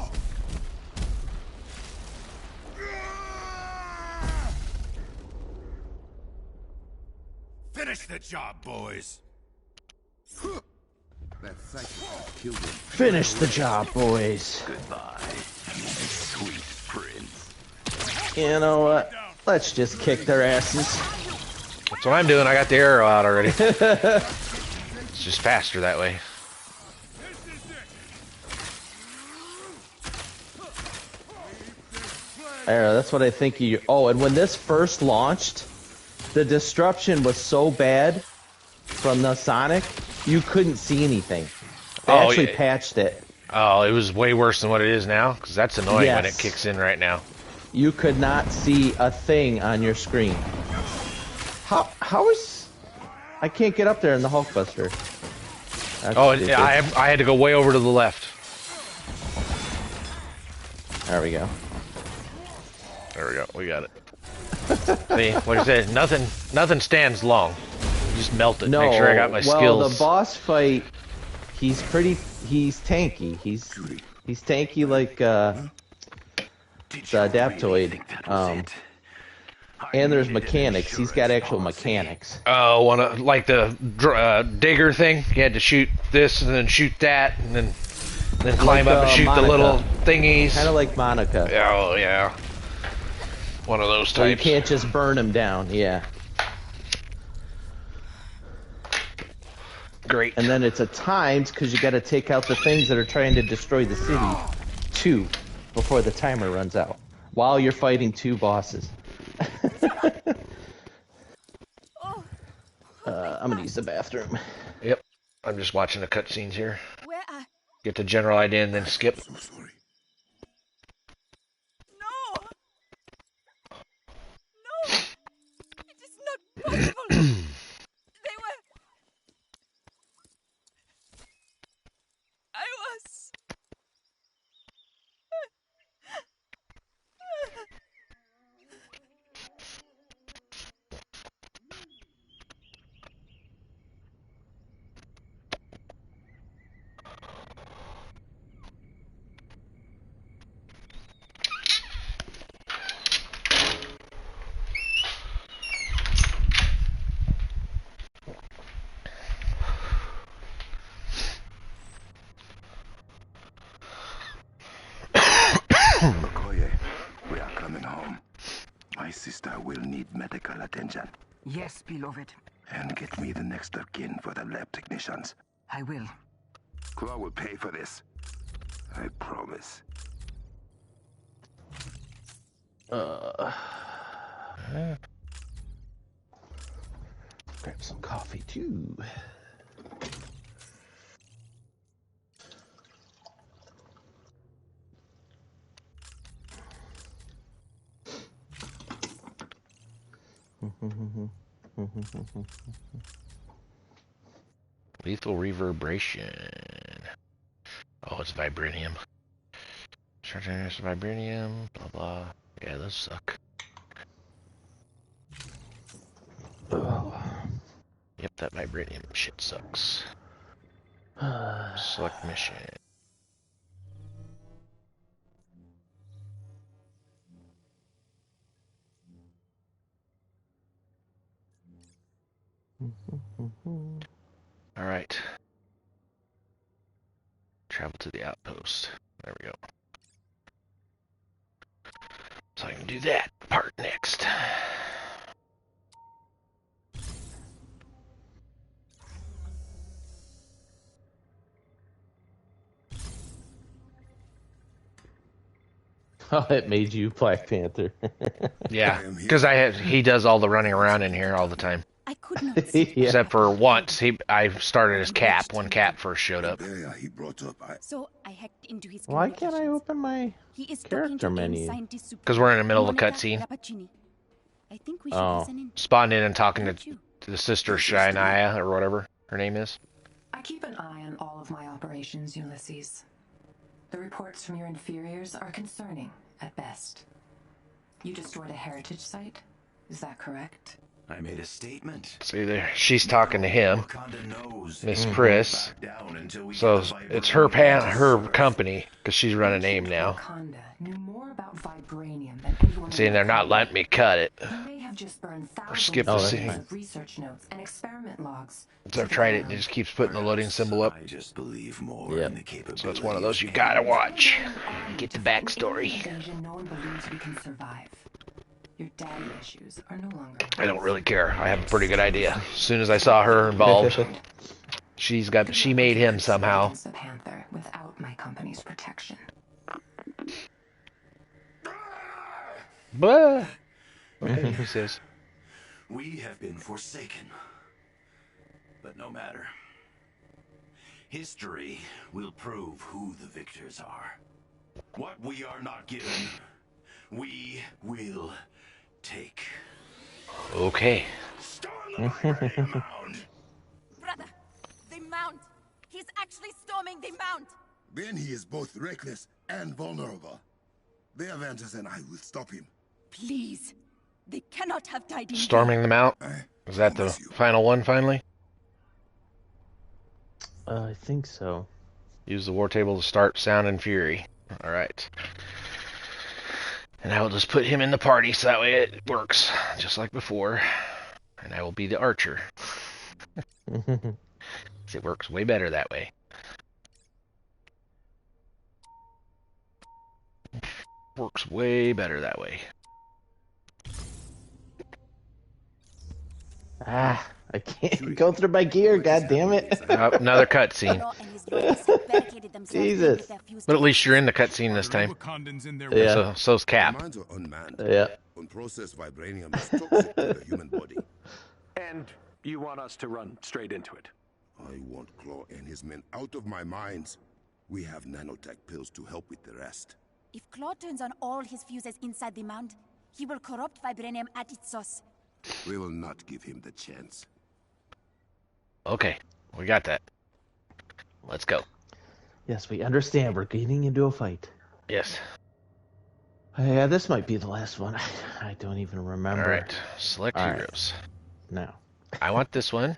Finish the job, boys. Finish the job, boys. Goodbye, sweet prince. You know what? Let's just kick their asses. That's what I'm doing. I got the arrow out already. It's just faster that way. Arrow, that's what I think you. Oh, and when this first launched, the disruption was so bad from the Sonic, you couldn't see anything. They actually patched it. Oh, it was way worse than what it is now? Because that's annoying when it Yes. kicks in right now. You could not see a thing on your screen. How is... I can't get up there in the Hulkbuster. That's Oh, stupid. I had to go way over to the left. There we go. There we go. We got it. See, like I said, nothing stands long. You just melt it. No, Make sure I got my well, skills. the boss fight, he's tanky. He's tanky like the Adaptoid. And there's mechanics. He's got actual mechanics. Oh, like the digger thing. You had to shoot this and then shoot that and then climb up and shoot Monica. the little thingies. Kind of like Monica. Oh yeah, one of those So you types. can't just burn him down. Yeah. Great. And then it's a timed because you got to take out the things that are trying to destroy the city too before the timer runs out while you're fighting two bosses. I'm gonna use the bathroom. Yep. I'm just watching the cutscenes here. Where are... Get the general idea and then skip. No! No! It is not possible! They were... I was... Okoye, we are coming home. My sister will need medical attention. Yes, beloved. And get me the next of kin for the lab technicians. I will. Claw will pay for this. I promise. Grab some coffee too. Lethal reverberation. Oh, it's vibranium. Charging vibranium. Blah blah. Yeah, those suck. Yep, that vibranium shit sucks. Select mission. Alright. Travel to the outpost. There we go. So I can do that part next. Oh, it made you Black Panther. Yeah, because he does all the running around in here all the time. I could not see. Yeah. Except for once, I started as Cap when Cap first showed up. He brought up. So I hacked into his Why can't I communications. open my He is talking character to menu? scientist Because we're in the middle of a Monica cutscene. Rappaccini. I think we should Oh. listen in. Spawned in and talking to the sister Shania, or whatever her name is. I keep an eye on all of my operations, Ulysses. The reports from your inferiors are concerning, at best. You destroyed a heritage site? Is that correct? I made a statement. See there, she's talking to him, Wakanda knows Miss he won't Chris. back down until we So get the it's her vibranium her company, because she's running AIM now. Wakanda knew more about vibranium than anyone. See, and they're not letting me cut it. He may have just burned Or thousands skip the of scene. pages of research notes and experiment logs. So I've tried it, and it just keeps putting the loading symbol up. I just believe more Yep. in the capability. So it's one of those you gotta watch. Get the backstory. Invasion no one believes we can survive. Your daddy issues are no longer. I don't really care. I have a pretty good idea. As soon as I saw her involved, she made him somehow. The Panther without my company's protection. But okay, he says. We have been forsaken. But no matter. History will prove who the victors are. What we are not given, we will take. Okay. Brother, the Mount. He's actually storming the Mount. Then he is both reckless and vulnerable. The Avengers and I will stop him. Please. They cannot have died in Storming them out. Is that the final one finally? I think so. Use the war table to start Sound and Fury. Alright. And I will just put him in the party so that way it works, just like before. And I will be the archer. It works way better that way. Works way better that way. Ah, I can't go through my gear, god damn it. Another cutscene. Jesus. But at least you're in the cutscene this time. Yeah. So's Cap. Minds are unmanned. Yeah. Unprocessed vibranium is toxic to the human body. And you want us to run straight into it? I want Claw and his men out of my minds. We have nanotech pills to help with the rest. If Claw turns on all his fuses inside the Mount, he will corrupt vibranium at its source. We will not give him the chance. Okay, we got that. Let's go. Yes, we understand. We're getting into a fight. Yes. Yeah, this might be the last one. I don't even remember. Alright, select heroes. No. I want this one.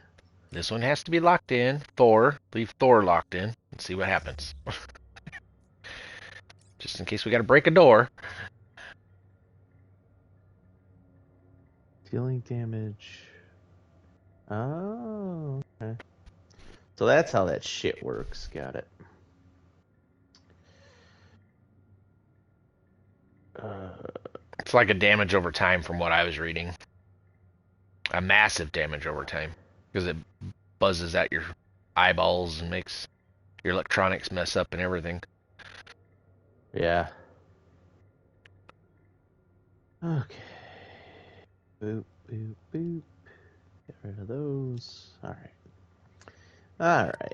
This one has to be locked in. Thor. Leave Thor locked in and see what happens. Just in case we gotta break a door. Dealing damage. Oh, okay. So that's how that shit works. Got it. It's like a damage over time from what I was reading. A massive damage over time. Because it buzzes at your eyeballs and makes your electronics mess up and everything. Yeah. Okay. Boop, boop, boop. Get rid of those. Alright. Alright.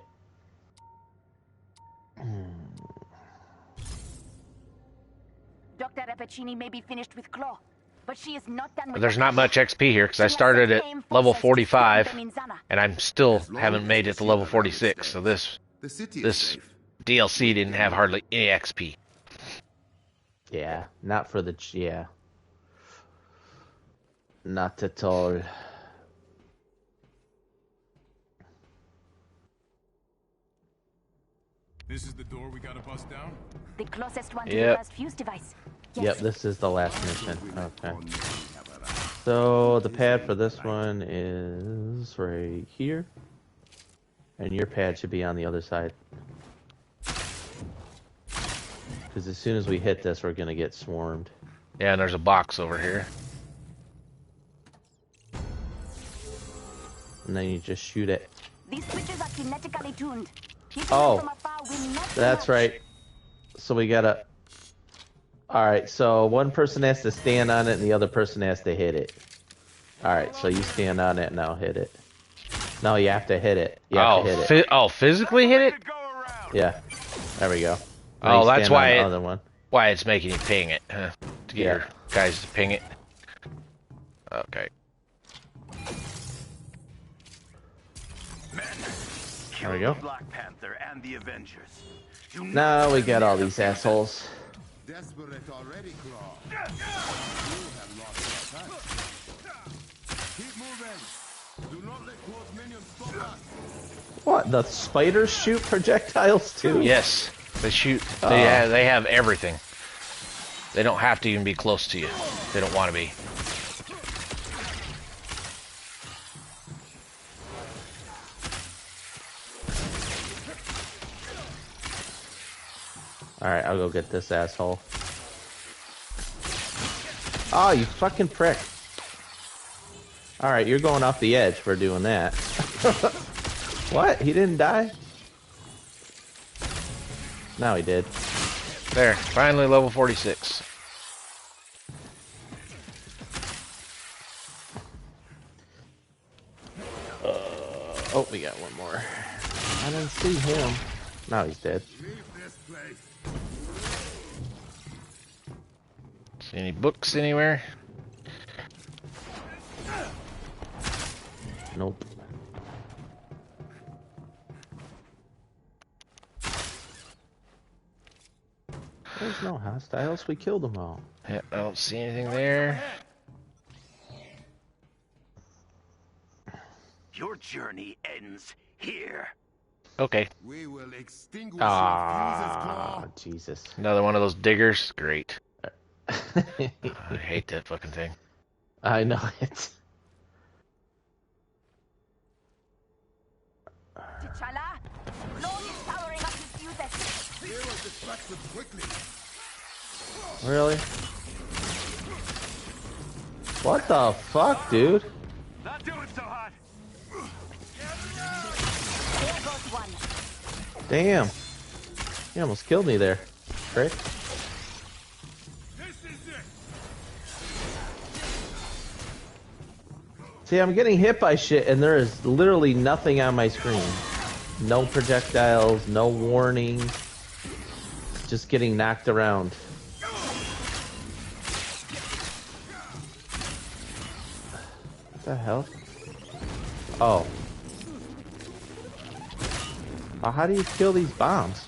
Dr. Rappaccini may be finished with Claw, but she is not done with There's not much XP here because I started at level 45 and I'm still haven't made it to level 46. So this DLC didn't have hardly any XP. Yeah, not for the... Yeah. Not at all. This is the door we gotta bust down? The closest one to Yep. the last fuse device. Yes. Yep, this is the last mission. Okay. So the pad for this one is right here. And your pad should be on the other side. Because as soon as we hit this, we're going to get swarmed. Yeah, and there's a box over here. And then you just shoot it. These switches are kinetically tuned. Hitting Oh, them from afar will not do that's much. right. So we gotta... Alright, so one person has to stand on it and the other person has to hit it. Alright, so you stand on it and I'll hit it. No, you have to hit it. You have to hit it. Physically hit it? Yeah. There we go. Now Oh, that's why other one. Why it's making you ping it, huh? To get your guys to ping it. Okay. There we go. Black Panther and the Avengers. Now we got all these assholes. Desperate already, Claw. You have lost your touch. Keep moving. Do not let close minions stop us. What? The spiders shoot projectiles too? Yes, they shoot. They have everything. They don't have to even be close to you. They don't want to be. Alright, I'll go get this asshole. Oh, you fucking prick. Alright, you're going off the edge for doing that. What? He didn't die? No, he did. There, finally level 46. Oh, we got one more. I didn't see him. Now he's dead. See any books anywhere? Nope. There's no hostiles. We killed them all. Yeah, I don't see anything there. Your journey ends here. Okay. We will extinguish your fuses, Claw. Jesus. Another one of those diggers. Great. I hate that fucking thing. I know it. T'Challa, Lord is powering up his fuses. They will distract them quickly. Really? What the fuck, dude? Not doing so hot. There goes one. Damn. You almost killed me there, prick. See, I'm getting hit by shit, and there is literally nothing on my screen. No projectiles, no warning. Just getting knocked around. What the hell? Oh. How do you kill these bombs?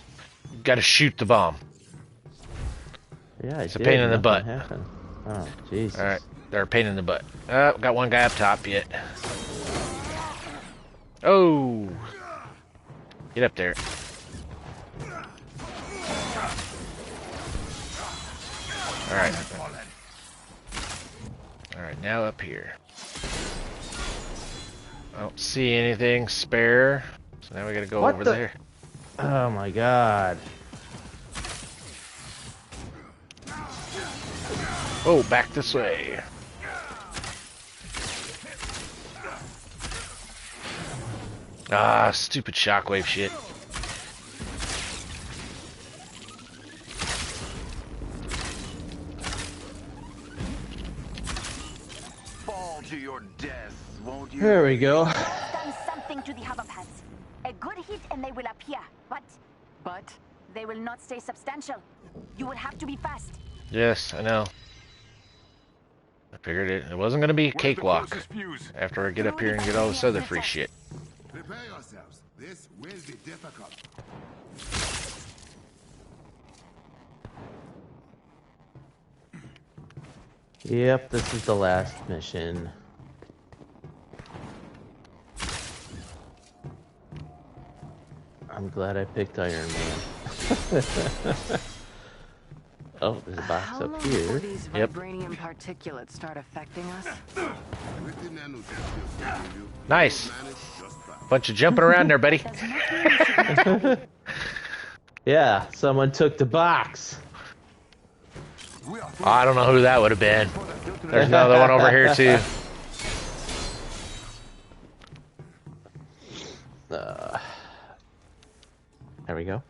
You gotta shoot the bomb. Yeah, it's a pain in the butt. Happened. Oh, Jesus. Alright, they're a pain in the butt. Got one guy up top yet. Oh! Get up there. Alright. Alright, now up here. I don't see anything spare. So now we gotta go over there. Oh my god. Oh, back this way. Ah, stupid shockwave shit. Fall to your death, won't you? There we go. Done something to the hover pads. A good hit and they will appear. But they will not stay substantial. You will have to be fast. Yes, I know. I figured it wasn't gonna be a cakewalk after I get up here and get all this other free shit. Prepare yourselves. This will be difficult. Yep, this is the last mission. I'm glad I picked Iron Man. Oh, there's a box How up long here. before these Yep. vibranium particulates start affecting us? Nice. Bunch of jumping around there, buddy. Yeah, someone took the box. I don't know who that would have been. There's another one over here too. There we go.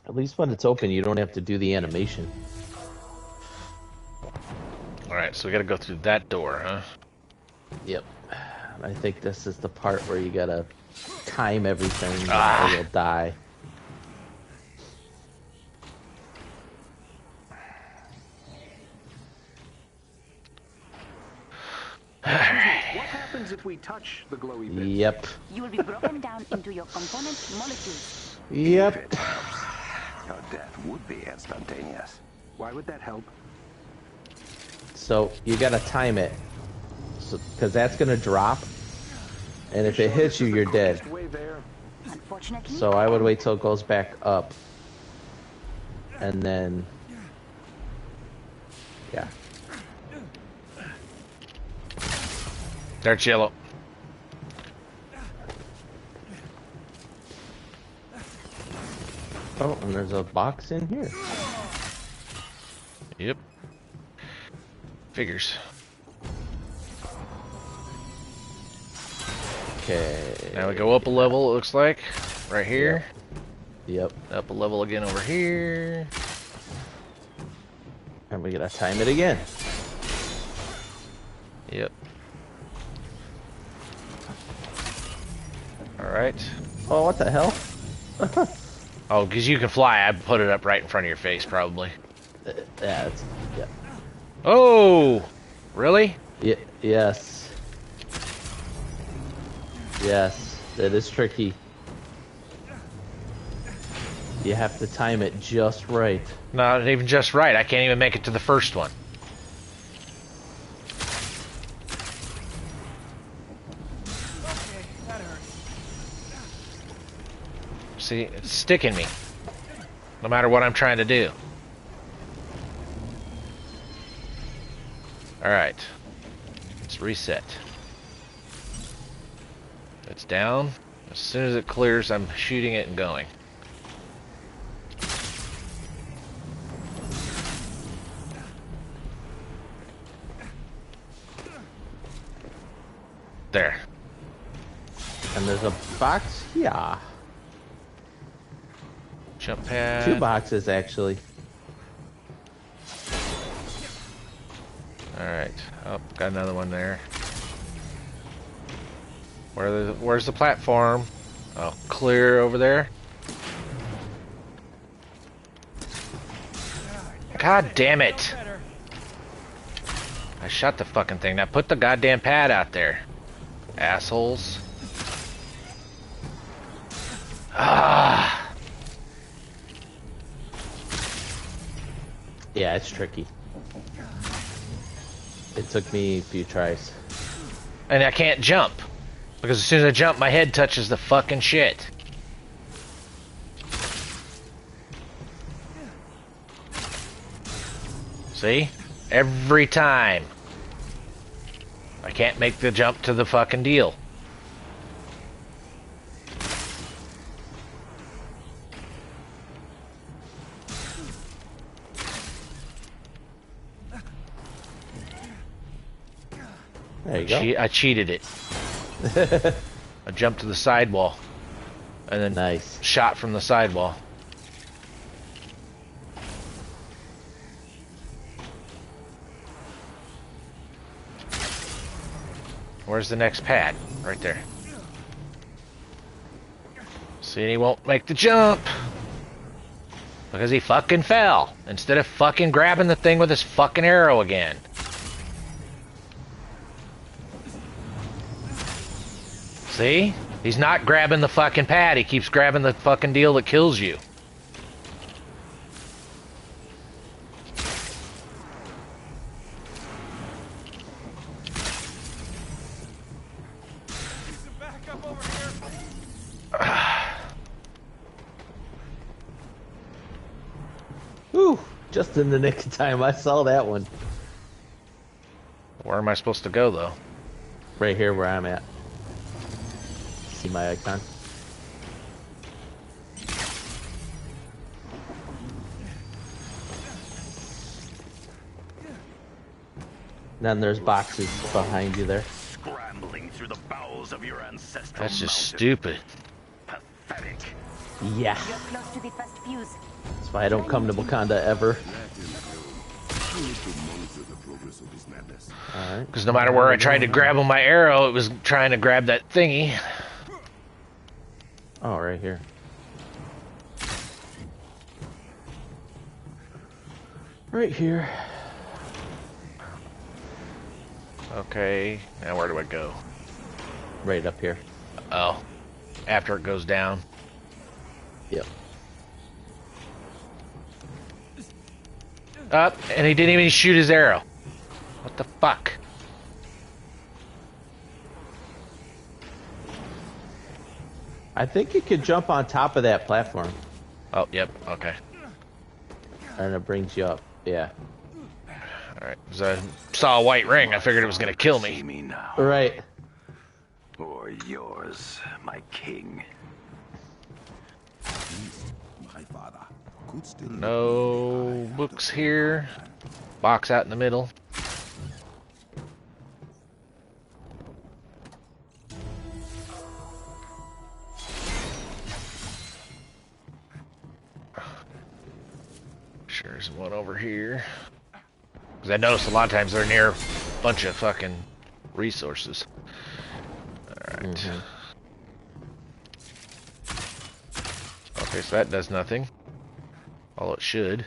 At least when it's open, you don't have to do the animation. Alright, so we gotta go through that door, huh? Yep. I think this is the part where you gotta time everything or you'll die. What happens if we touch the glowy bits? Yep. You will be broken down into your component molecules. Yep. Your death would be instantaneous. Why would that help? So you gotta time it, because that's gonna drop, and if it hits you, you're dead. Unfortunately, So I would wait till it goes back up, and then, yeah. There's yellow. Oh, and there's a box in here. Yep. Figures. Okay. Now we go up a level, it looks like. Right here. Yep. Up a level again over here. And we gotta time it again. Yep. Alright. Oh, what the hell? Oh, because you can fly, I put it up right in front of your face, probably. Yeah, it's... Yeah. Oh! Really? Yes. Yes, that is tricky. You have to time it just right. Not even just right. I can't even make it to the first one. Okay, that hurt. See, it's sticking me. No matter what I'm trying to do. Alright. Let's reset. It's down. As soon as it clears, I'm shooting it and going. There. And there's a box here. Jump pad. 2 boxes, actually. Alright. Oh, got another one there. Where's the platform? Oh, clear over there. God damn it! I shot the fucking thing. Now put the goddamn pad out there. Assholes. Ah! Yeah, it's tricky. It took me a few tries. And I can't jump. Because as soon as I jump, my head touches the fucking shit. See? Every time. I can't make the jump to the fucking deal. There you go. I cheated it. I jumped to the sidewall. And then nice. Shot from the sidewall. Where's the next pad? Right there. See, he won't make the jump. Because he fucking fell. Instead of fucking grabbing the thing with his fucking arrow again. See? He's not grabbing the fucking pad. He keeps grabbing the fucking deal that kills you. Whew, just in the nick of time. I saw that one. Where am I supposed to go, though? Right here where I'm at. See my icon? Then there's boxes behind you there. Scrambling through the bowels of your ancestral That's just mountain. stupid. Pathetic. Yeah. You're close to the first fuse. That's why I don't come to Wakanda ever. You need to monitor the progress of this madness. Alright. Because no matter where I tried to grab with my arrow, it was trying to grab that thingy. Oh, right here. Right here. Okay, now where do I go? Right up here. Oh, after it goes down. Yep. Up, and he didn't even shoot his arrow. What the fuck? I think you could jump on top of that platform. Oh, yep, okay. And it brings you up. Yeah. Alright, because I saw a white ring, I figured it was going to kill me. Right. Or yours, my king. My father could still No books here. Box out in the middle. Sure there's one over here. Because I noticed a lot of times they're near a bunch of fucking resources. Alright. Okay, so that does nothing. Although it should.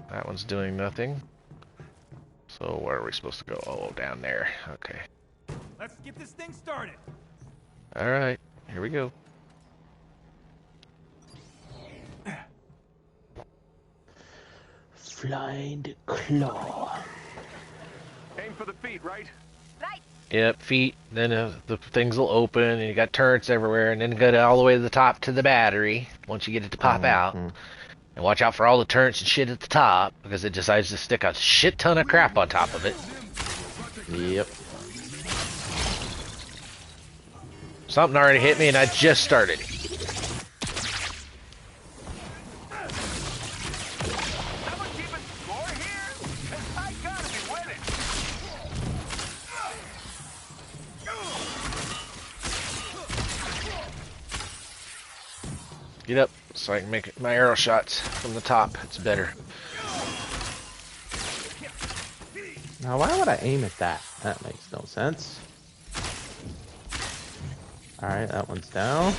That one's doing nothing. So where are we supposed to go? Oh, down there. Okay. Let's get this thing started. Alright, here we go. Flying claw. Aim for the feet, right? Yep, feet, then the things will open, and you got turrets everywhere, and then go all the way to the top to the battery, once you get it to pop out. And watch out for all the turrets and shit at the top, because it decides to stick a shit ton of crap on top of it. Yep. Something already hit me, and I just started. Get up so I can make my arrow shots from the top. It's better. Now, why would I aim at that? That makes no sense. Alright, that one's down.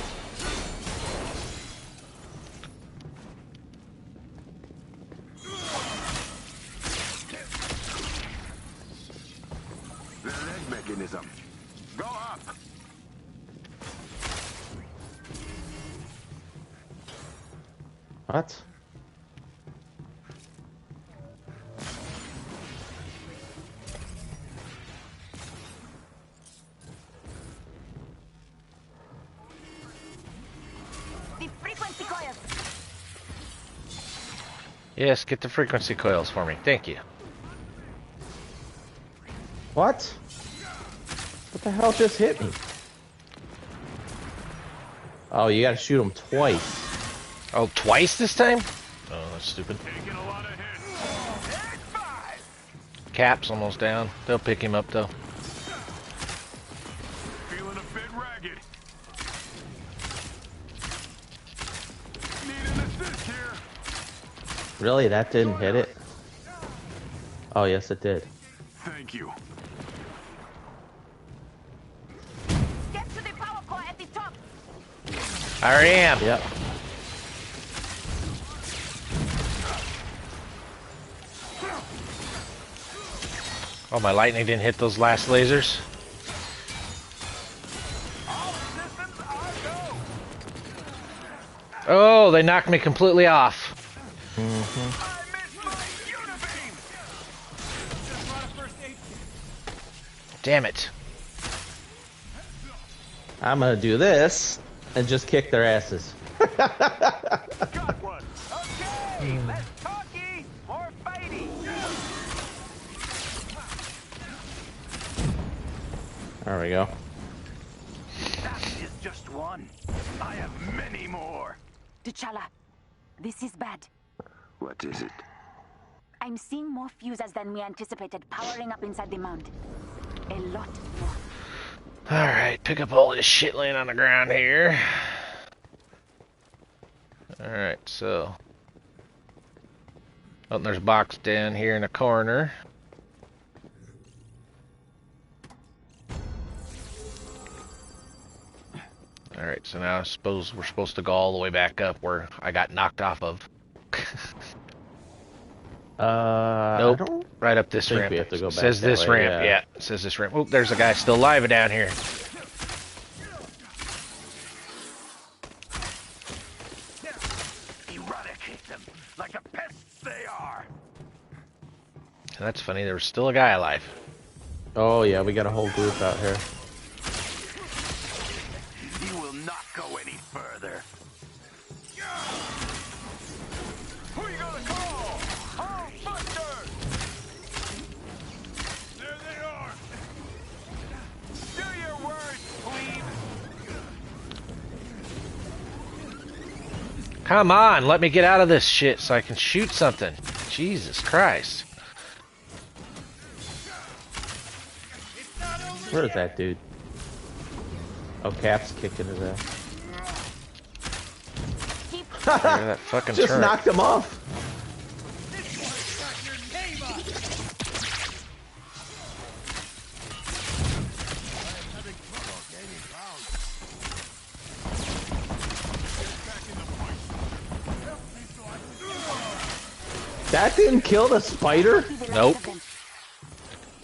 The leg mechanism. Go up. What? The frequency coils. Yes, get the frequency coils for me. Thank you. What? What the hell just hit me? Oh, you gotta shoot them twice. Oh, twice this time? Oh, that's stupid. Cap's almost down. They'll pick him up, though. Feeling a bit ragged. Need an assist here. Really? That didn't hit it? Oh, yes, it did. Thank you. Get to the power core at the top. I already am. Yep. Oh, my lightning didn't hit those last lasers. Oh, they knocked me completely off. Damn it. I'm gonna do this and just kick their asses. Got one. Okay, less talky, more fighty. There we go. That is just one. I have many more. T'Challa, this is bad. What is it? I'm seeing more fuses than we anticipated powering up inside the mound. A lot more. Alright, pick up all this shit laying on the ground here. Alright, so... Oh, there's a box down here in the corner. Alright, so now I suppose we're supposed to go all the way back up where I got knocked off of. Nope. Right up this ramp. We have to go back says that this way, ramp, yeah. It says this ramp. Oh, there's a guy still alive down here. Eradicate them like the pests they are. That's funny, there was still a guy alive. Oh yeah, we got a whole group out here. You will not go any further. Who are you gonna call? Oh, Buster! There they are! Do your worst, plebe! Come on, let me get out of this shit so I can shoot something. Jesus Christ. Where is that dude? Oh, Cap's kicking his ass. That fucking Just turret. knocked him off. That didn't kill the spider? Nope.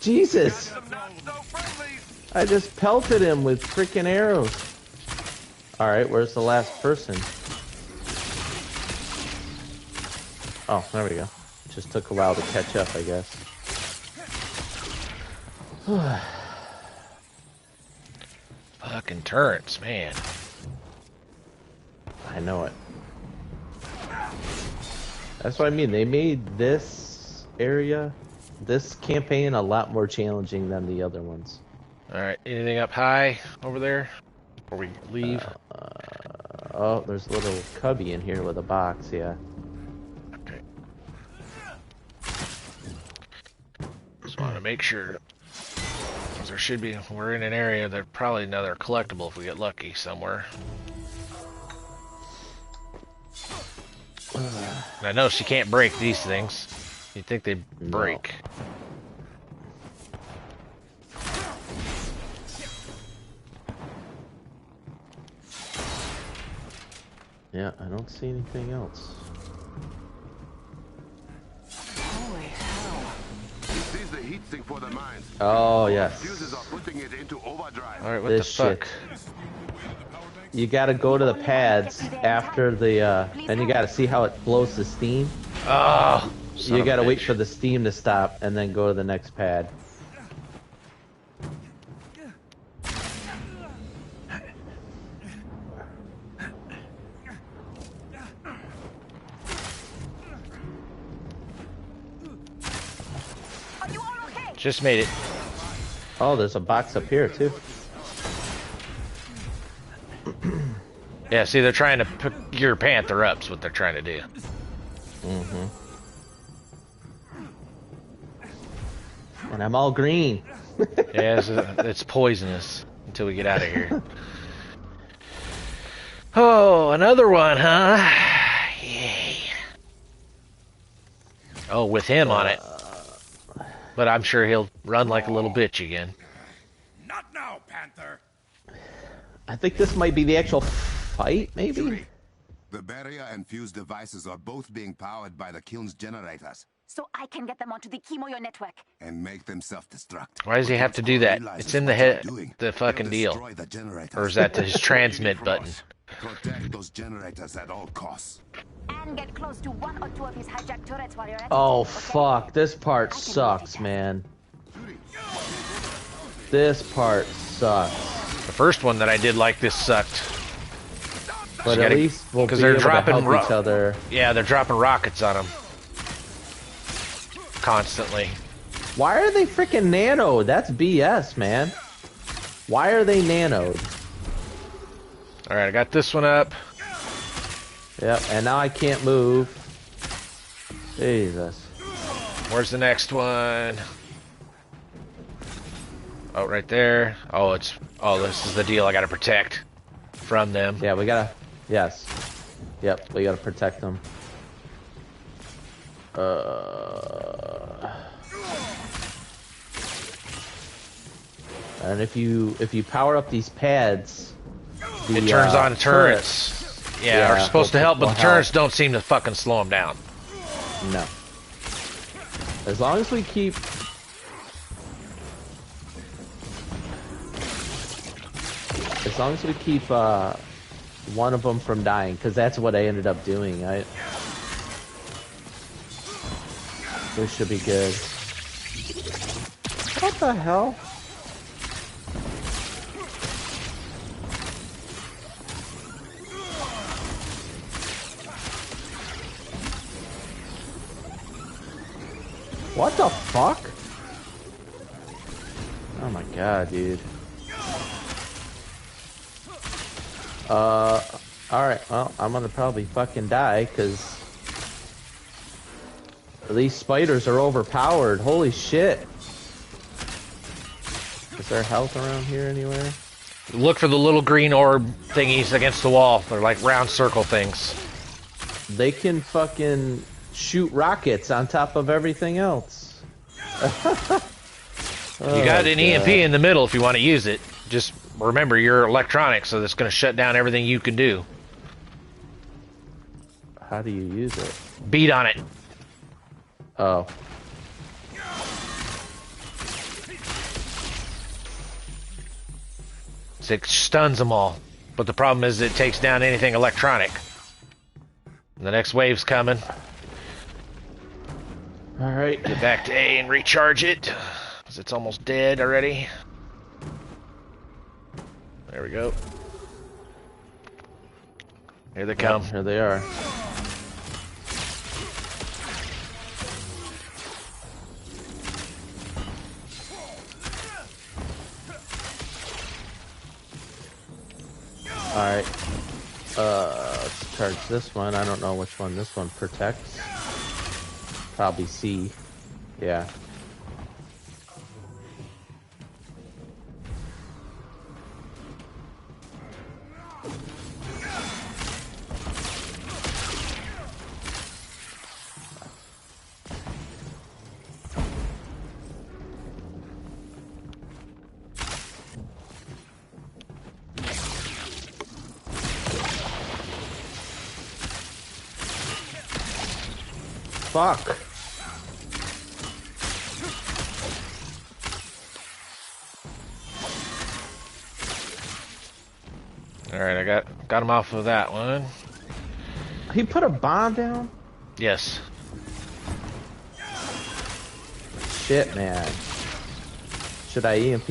Jesus. I just pelted him with freaking arrows. Alright, where's the last person? Oh, there we go. Just took a while to catch up, I guess. Fucking turrets, man. I know it. That's what I mean. They made this area, this campaign, a lot more challenging than the other ones. Alright, anything up high over there? Before we leave? Oh, there's a little cubby in here with a box, yeah. Okay. Just want to make sure. 'Cause there should be, we're in an area, there's probably another collectible if we get lucky somewhere. And I know she can't break these things. You'd think they'd break. Yeah, I don't see anything else. Holy hell. This is the heat sink for the mines. Oh, yes. Fuses are putting it into overdrive. Alright, what This the fuck? You gotta go to the pads after the, and you gotta see how it blows the steam. Oh! You gotta wait for the steam to stop and then go to the next pad. Just made it. Oh, there's a box up here too. Yeah, see, they're trying to pick your panther up, is what they're trying to do. Mm-hmm. And I'm all green. Yeah, it's poisonous until we get out of here. Oh, another one, huh? Yay. Oh, with him on it. But I'm sure he'll run like a little bitch again. Not now, Panther. I think this might be the actual fight, maybe? The barrier and fuse devices are both being powered by the kiln's generators So I can get them onto the Kimoyo network. and make them self-destruct. Why does he have to do that? It's in the head, the fucking deal. Or is that his transmit button? Protect those generators at all costs. And get close to one or two of his hijacked turrets while you're at Oh, it. fuck. This part sucks, man. This part sucks. The first one that I did like this sucked. But at least we'll be they're able dropping to help each other. Yeah, they're dropping rockets on them. Constantly. Why are they freaking nanoed? That's BS, man. Why are they nanoed? Alright, I got this one up. Yep, and now I can't move. Jesus. Where's the next one? Oh, right there. Oh, this is the deal I gotta protect from them. Yeah, we gotta, yes. Yep, we gotta protect them. And if you power up these pads, it turns on turrets. Yeah, are supposed to help, but the turrets don't seem to fucking slow them down. No. As long as we keep... As long as we keep one of them from dying, because that's what I ended up doing. This should be good. What the hell? What the fuck? Oh my god, dude. Alright, well, I'm gonna probably fucking die, because these spiders are overpowered. Holy shit. Is there health around here anywhere? Look for the little green orb thingies against the wall. They're like round circle things. They can fucking shoot rockets on top of everything else. You got an EMP in the middle if you want to use it. Just remember, you're electronic, so that's going to shut down everything you can do. How do you use it? Beat on it. Oh. It stuns them all. But the problem is it takes down anything electronic. And the next wave's coming. Alright. Get back to A and recharge it. Because it's almost dead already. There we go. Here they come. Here they are. Alright. Let's charge this one. I don't know which one this one protects. Probably C. Yeah. Fuck. Alright, I got him off of that one. He put a bomb down? Yes. Shit, man. Should I EMP?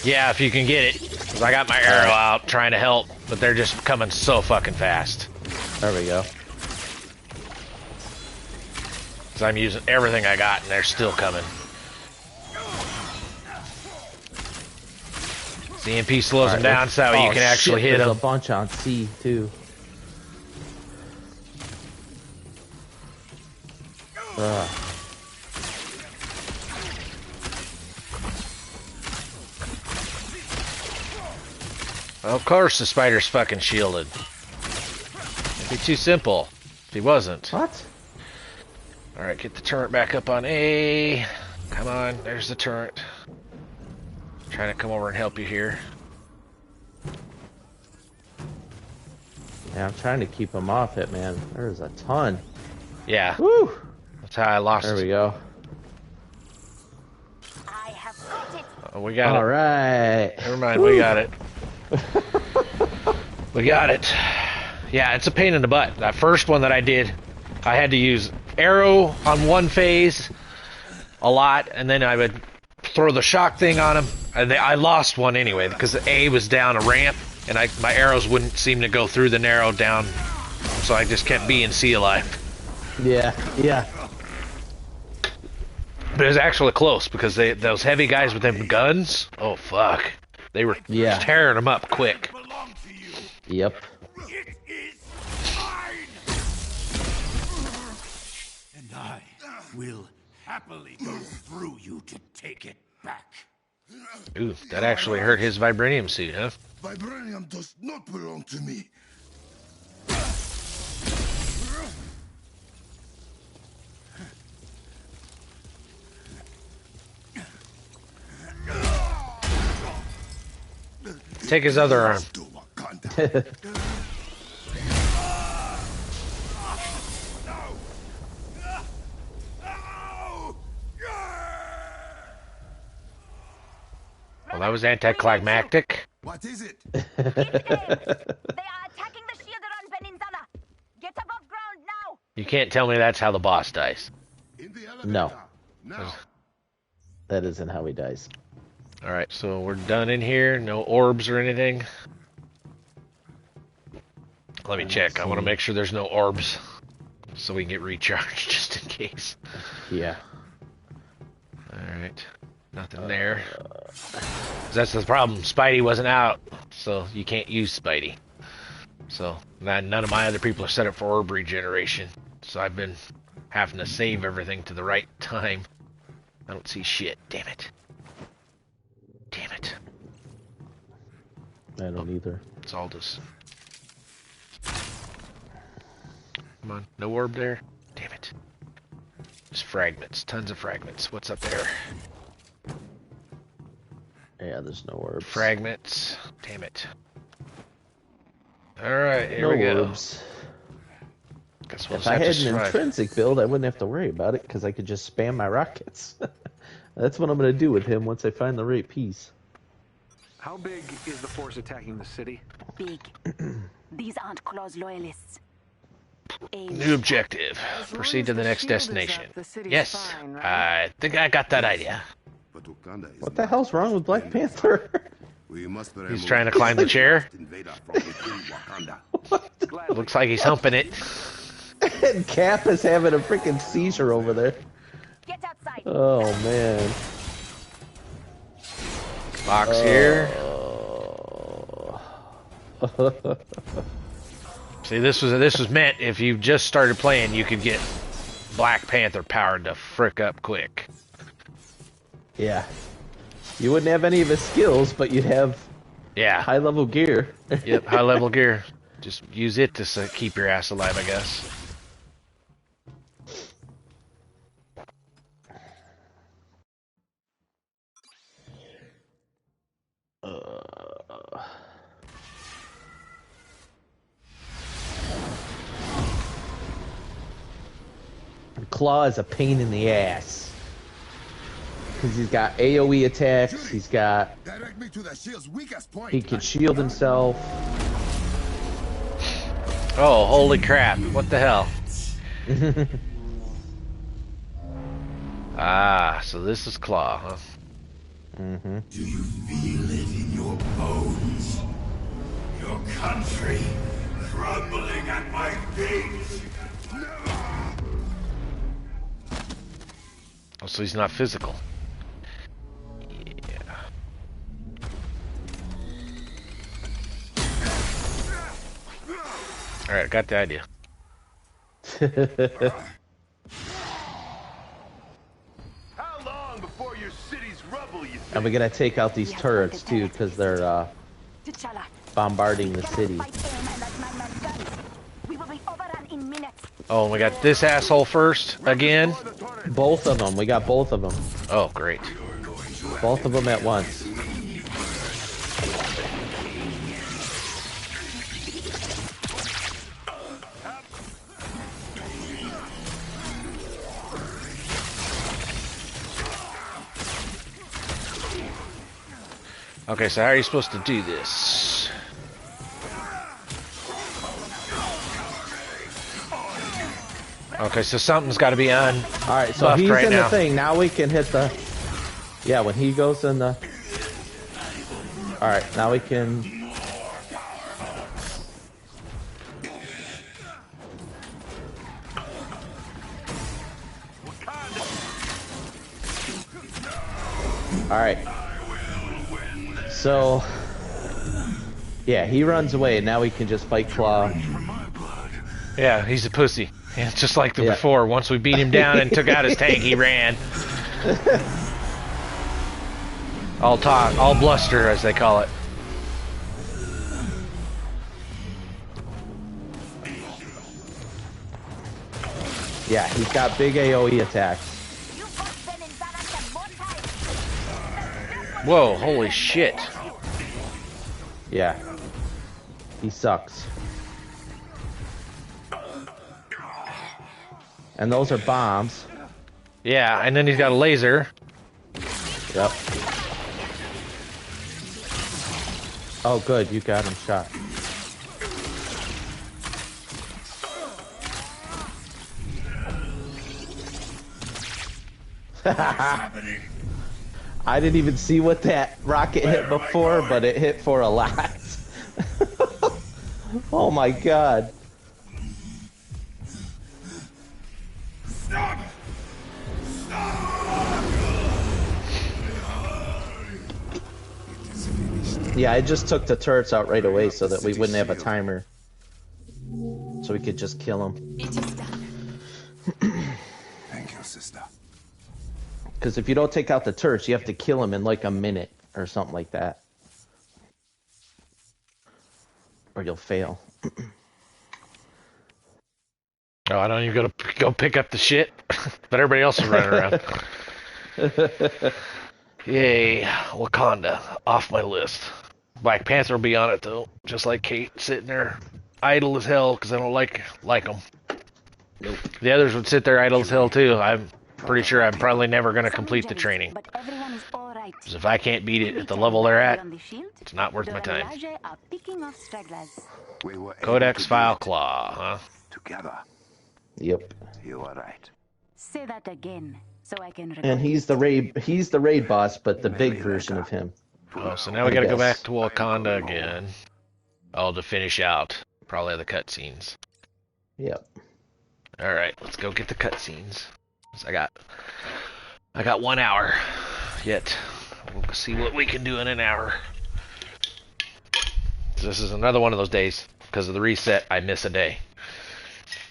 Yeah, if you can get it. 'Cause I got my arrow out trying to help, but they're just coming so fucking fast. There we go. 'Cause I'm using everything I got and they're still coming. EMP slows them down so you can actually hit them. There's a bunch on C, too. Well, of course the spider's fucking shielded. It'd be too simple if he wasn't. What? Alright, get the turret back up on A. Come on, there's the turret. Trying to come over and help you here. Yeah, I'm trying to keep him off it, man. There's a ton. Yeah. Woo! That's how I lost. There we go. I have got it. Oh, we got it. All right. Never mind, we got it. We got it. Yeah, it's a pain in the butt. That first one that I did, I had to use arrow on one phase a lot, and then I would throw the shock thing on him, and I lost one anyway because the A was down a ramp, and my arrows wouldn't seem to go through the narrow down, so I just kept B and C alive. Yeah, yeah. But it was actually close because those heavy guys with them guns, oh fuck, they were tearing them up quick. Yep. It is mine! And I will happily go through you to take it back. Ooh, that actually hurt his vibranium suit, huh? Vibranium does not belong to me. Take his other arm. Well, that was anticlimactic. What is it? They are attacking the shield around Peninsula. Get above ground now. You can't tell me that's how the boss dies. No. That isn't how he dies. Alright, so we're done in here. No orbs or anything. Let me check. I want to make sure there's no orbs. So we can get recharged just in case. Yeah. Alright. Nothing there. That's the problem. Spidey wasn't out. So you can't use Spidey. So none of my other people are set up for orb regeneration. So I've been having to save everything to the right time. I don't see shit. Damn it. Damn it. I don't either. It's all just... Come on. No orb there? Damn it. Just fragments. Tons of fragments. What's up there? Yeah, there's no orbs. Fragments. Damn it. Alright, here no we go. Orbs. Guess we'll if I had an intrinsic build, I wouldn't have to worry about it because I could just spam my rockets. That's what I'm going to do with him once I find the right piece. How big is the force attacking the city? Big. These aren't Claw's loyalists. New objective. Proceed to the next destination. Yes, I think I got that idea. What the hell's wrong with Black Panther? He's trying to climb the chair. Looks like he's humping it. And Cap is having a freaking seizure over there. Get outside. Oh man. Box here. See, this was meant if you just started playing, you could get Black Panther powered to frick up quick. Yeah. You wouldn't have any of his skills, but you'd have high level gear. Yep, high level gear. Just use it to keep your ass alive, I guess. Claw is a pain in the ass. Because he's got AoE attacks, he's got... Direct me to the shield's weakest point. He can shield himself. Oh, holy crap. What the hell? Ah, so this is Claw, huh? Mm-hmm. Do you feel it in your bones? Your country crumbling at my feet? Oh, so he's not physical. Yeah. Alright, got the idea. How long before your city's rubble, you think? And we gotta take out these turrets too, because they're bombarding the city. Oh, we got this asshole first again. Both of them. We got both of them. Oh, great. Both of them at once. Okay, so how are you supposed to do this? Okay, so something's got to be on. All right, so he's right in now. the thing. Now we can hit the... Yeah, when he goes in the... All right, now we can... All right. So... Yeah, he runs away, and now we can just fight Claw. Yeah, he's a pussy. Yeah, just like before. Once we beat him down and took out his tank, he ran. All talk, all bluster, as they call it. Yeah, he's got big AoE attacks. Whoa, holy shit. Yeah. He sucks. And those are bombs. Yeah, and then he's got a laser. Yep. Oh, good. You got him shot. I didn't even see what that rocket hit before, but it hit for a lot. Oh my god. Stop! Yeah, I just took the turrets out right away so that we wouldn't have a timer. So we could just kill them. It is done. Thank you, sister. Because if you don't take out the turrets, you have to kill them in like a minute or something like that. Or you'll fail. Oh, I don't even go pick up the shit, but everybody else is running around. Yay, Wakanda, off my list. Black Panther will be on it though, just like Kate, sitting there idle as hell because I don't like them. Nope. The others would sit there idle as hell too. I'm pretty sure I'm probably never going to complete the training. Because if I can't beat it at the level they're at, it's not worth my time. Codex File Claw, huh? Together. Yep. You are right. Say that again, so I can. And he's the raid boss, but the big version of him. Oh, so now we got to go back to Wakanda again. Oh, to finish out probably the cutscenes. Yep. All right, let's go get the cutscenes. I got 1 hour yet. We'll see what we can do in an hour. This is another one of those days because of the reset. I miss a day,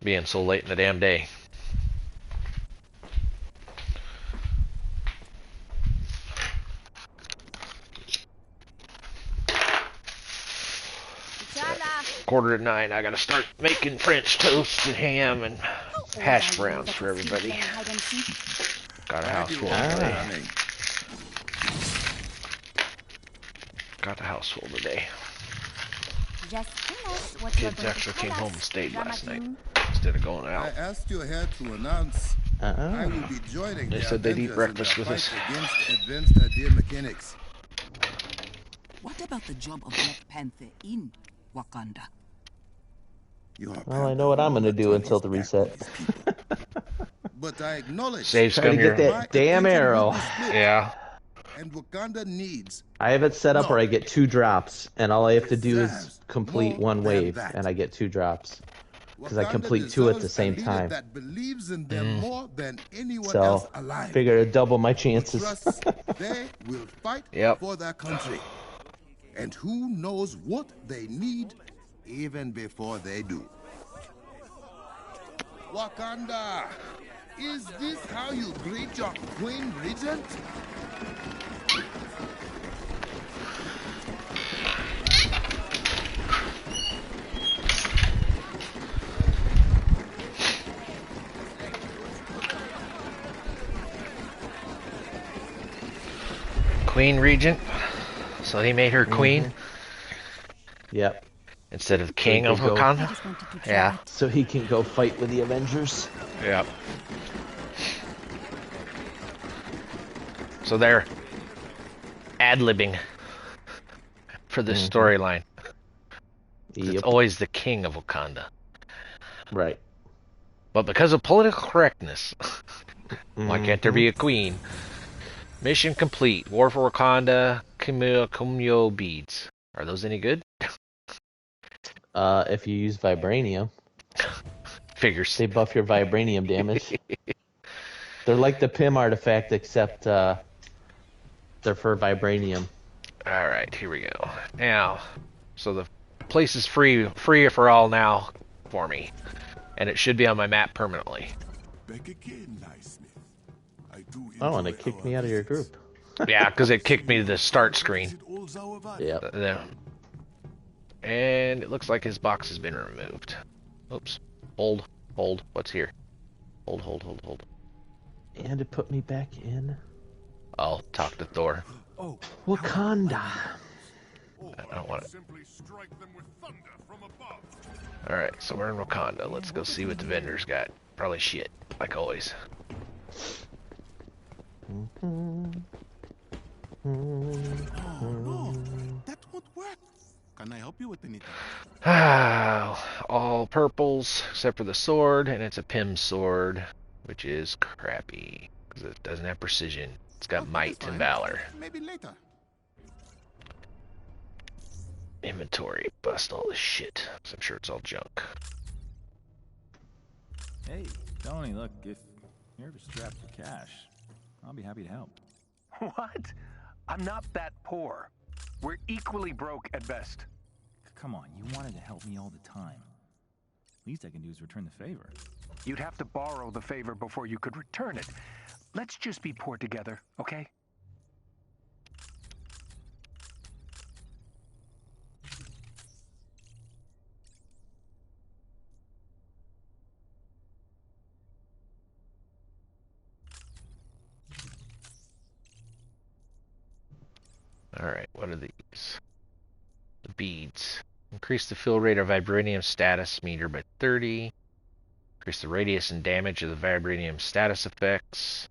being so late in the damn day. Quarter to 9. I gotta start making French toast and ham and hash browns for everybody. Got a house full today. Got a house full today. Kids actually came home and stayed last night instead of going out. I asked your head to announce I will be joining They the said they'd eat Avengers breakfast in with the us. fight against advanced idea mechanics. What about the job of Black Panther in Wakanda? Well, I know what I'm gonna do until the reset. But I acknowledge Try to get that damn arrow. Yeah. And Wakanda needs. I have it set up where I get 2 drops, and all I have to do is complete 1 wave, and I get 2 drops. Because I complete 2 at the same time. That believes in them more than anyone So, else alive. figure to double my chances. Trust they will fight for their country. And who knows what they need even before they do. Wakanda, is this how you greet your Queen Regent? Queen Regent. So he made her queen. Yep. Instead of king of Wakanda. Yeah. So he can go fight with the Avengers. Yep. So they're ad-libbing for this storyline. It's always the king of Wakanda. Right. But because of political correctness, why can't there be a queen? Mission complete. War for Wakanda. Kumyo beads. Are those any good? If you use vibranium. Figures. They buff your vibranium damage. They're like the PIM artifact, except they're for vibranium. Alright, here we go. Now, so the place is free for all now for me. And it should be on my map permanently. Back again, Naismith. Oh, and it kicked me out of your group. Yeah, because it kicked me to the start screen. Yep. And it looks like his box has been removed. Oops. Hold. What's here? Hold. And it put me back in. I'll talk to Thor. Wakanda. I don't want it. Simply strike them with thunder from above. Alright, so we're in Wakanda. Let's go see what the vendors got. Probably shit, like always. Oh no, that won't work. Can I help you with anything? All purples except for the sword, and it's a Pym sword, which is crappy because it doesn't have precision. It's got might and valor. Maybe later. Inventory, bust all this shit. I'm sure it's all junk. Hey, Tony, look, if you're ever strapped for cash, I'll be happy to help. What? I'm not that poor. We're equally broke at best. Come on, you wanted to help me all the time. Least I can do is return the favor. You'd have to borrow the favor before you could return it. Let's just be poor together, okay? Alright, what are these? The beads. Increase the fill rate of vibranium status meter by 30. Increase the radius and damage of the vibranium status effects.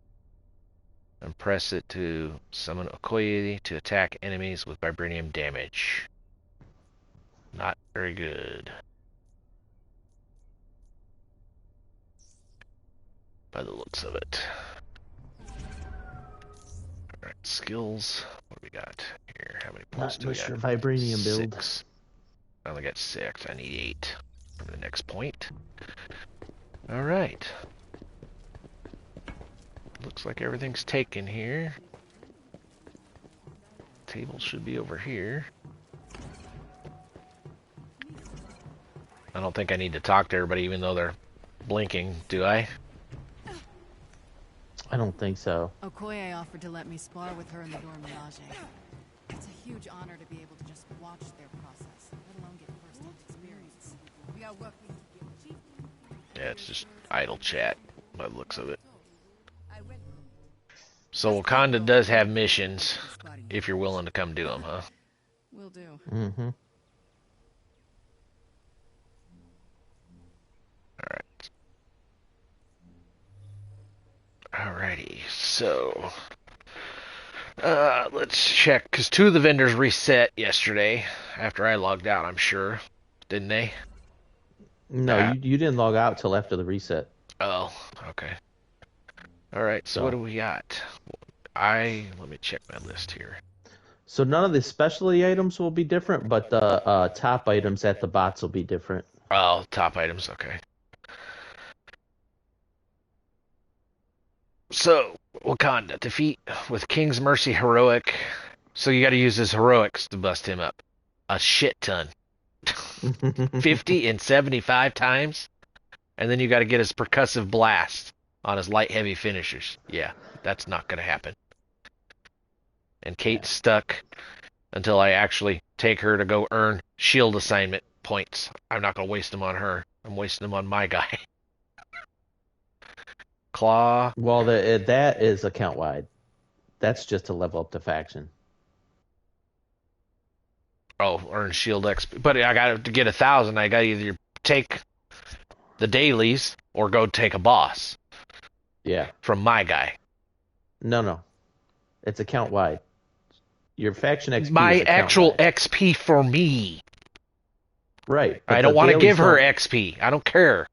And press it to summon Okoye to attack enemies with vibranium damage. Not very good. By the looks of it. Alright, skills. What do we got here? How many points do we got? Not much for vibranium build. 6. I only got 6. I need 8 from the next point. Alright. Looks like everything's taken here. Table should be over here. I don't think I need to talk to everybody even though they're blinking, do I? I don't think so. Okoye offered to let me spar with her in the Dora Milaje. It's a huge honor to be able to just watch their process, let alone get first-hand experience. We are working to get chief. Yeah, it's just idle chat by the looks of it. So Wakanda does have missions if you're willing to come do them, huh? Will do. Mm-hmm. Alrighty, so let's check, because 2 of the vendors reset yesterday after I logged out, I'm sure. Didn't they? No, you didn't log out till after the reset. Oh, okay. Alright, so what do we got? Let me check my list here. So none of the specialty items will be different, but the top items at the bots will be different. Oh, top items, okay. So, Wakanda, defeat with King's Mercy heroic. So you gotta use his heroics to bust him up. A shit ton. 50 and 75 times. And then you gotta get his percussive blast on his light heavy finishers. Yeah, that's not gonna happen. And Kate's stuck until I actually take her to go earn shield assignment points. I'm not gonna waste them on her. I'm wasting them on my guy. Claw. Well, that is account wide. That's just to level up the faction. Oh, earn shield XP. But I got to get 1,000. I got to either take the dailies or go take a boss. Yeah. From my guy. No. It's account wide. Your faction XP. My actual XP for me. Right. I don't want to give her XP. I don't care.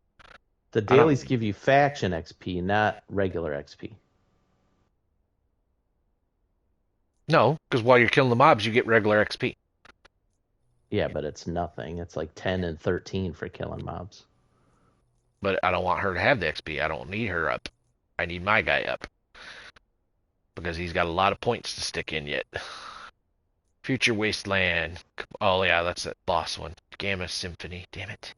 The dailies give you faction XP, not regular XP. No, because while you're killing the mobs, you get regular XP. Yeah, but it's nothing. It's like 10 and 13 for killing mobs. But I don't want her to have the XP. I don't need her up. I need my guy up. Because he's got a lot of points to stick in yet. Future Wasteland. Oh, yeah, that's that boss one. Gamma Symphony. Damn it.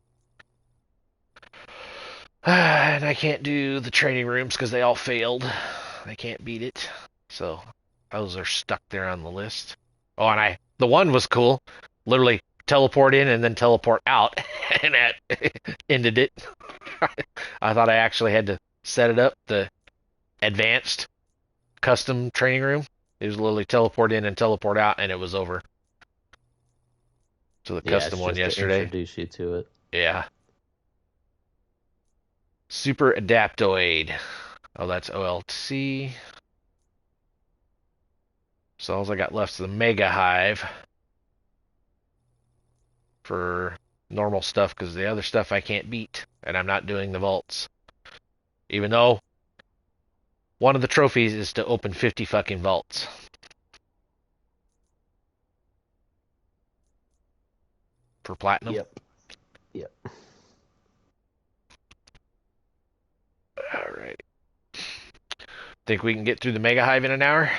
And I can't do the training rooms because they all failed. They can't beat it. So those are stuck there on the list. Oh, and the one was cool. Literally teleport in and then teleport out. And that ended it. I thought I actually had to set it up, the advanced custom training room. It was literally teleport in and teleport out, and it was over. to the Yeah, custom it's one just yesterday. to introduce you to it. Yeah. Super Adaptoid. Oh, that's OLC. So all I got left is the Mega Hive for normal stuff, because the other stuff I can't beat, and I'm not doing the vaults. Even though one of the trophies is to open 50 fucking vaults. For platinum. Yep. Alright. Think we can get through the Mega Hive in an hour?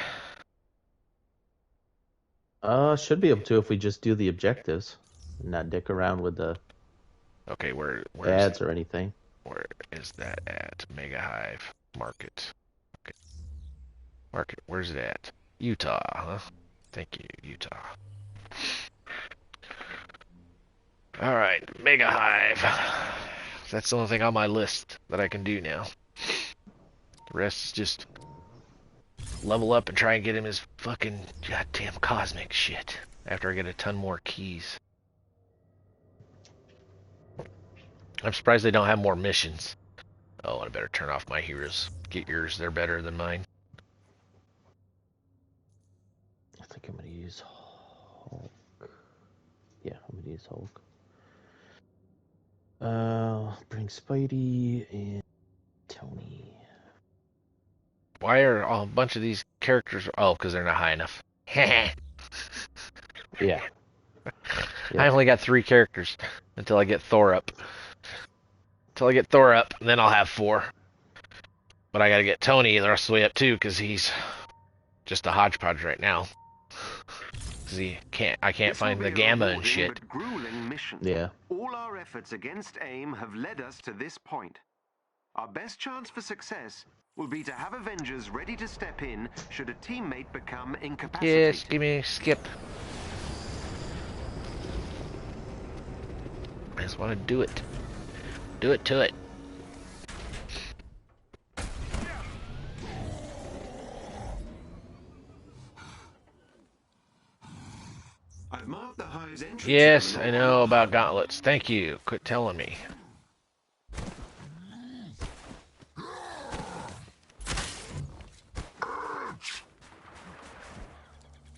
Should be able to if we just do the objectives. And not dick around with the where's ads or anything. Where is that at? Mega Hive. Market. Okay. Market. Where's it at? Utah, huh? Thank you, Utah. Alright, Mega Hive. That's the only thing on my list that I can do now. The rest is just level up and try and get him his fucking goddamn cosmic shit after I get a ton more keys. I'm surprised they don't have more missions. Oh, I better turn off my heroes. Get yours, they're better than mine. I think I'm going to use Hulk. Yeah, I'm going to use Hulk. Bring Spidey and Tony. Why are a bunch of these characters... Oh, because they're not high enough. Yeah. I only got 3 characters until I get Thor up. Until I get Thor up, and then I'll have 4. But I gotta get Tony the rest of the way up too, because he's just a hodgepodge right now. Because I can't find the gamma and shit. Yeah. All our efforts against AIM have led us to this point. Our best chance for success will be to have Avengers ready to step in should a teammate become incapacitated. Yes, give me a skip. I just want to do it. Do it to it. I've marked the hive's entrance. Yes, I know about gauntlets. Thank you. Quit telling me.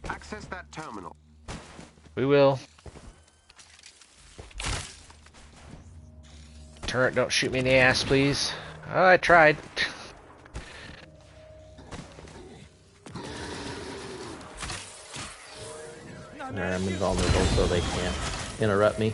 Access that terminal. We will. Turret, don't shoot me in the ass, please. Oh, I tried. Alright, I'm invulnerable so they can't interrupt me.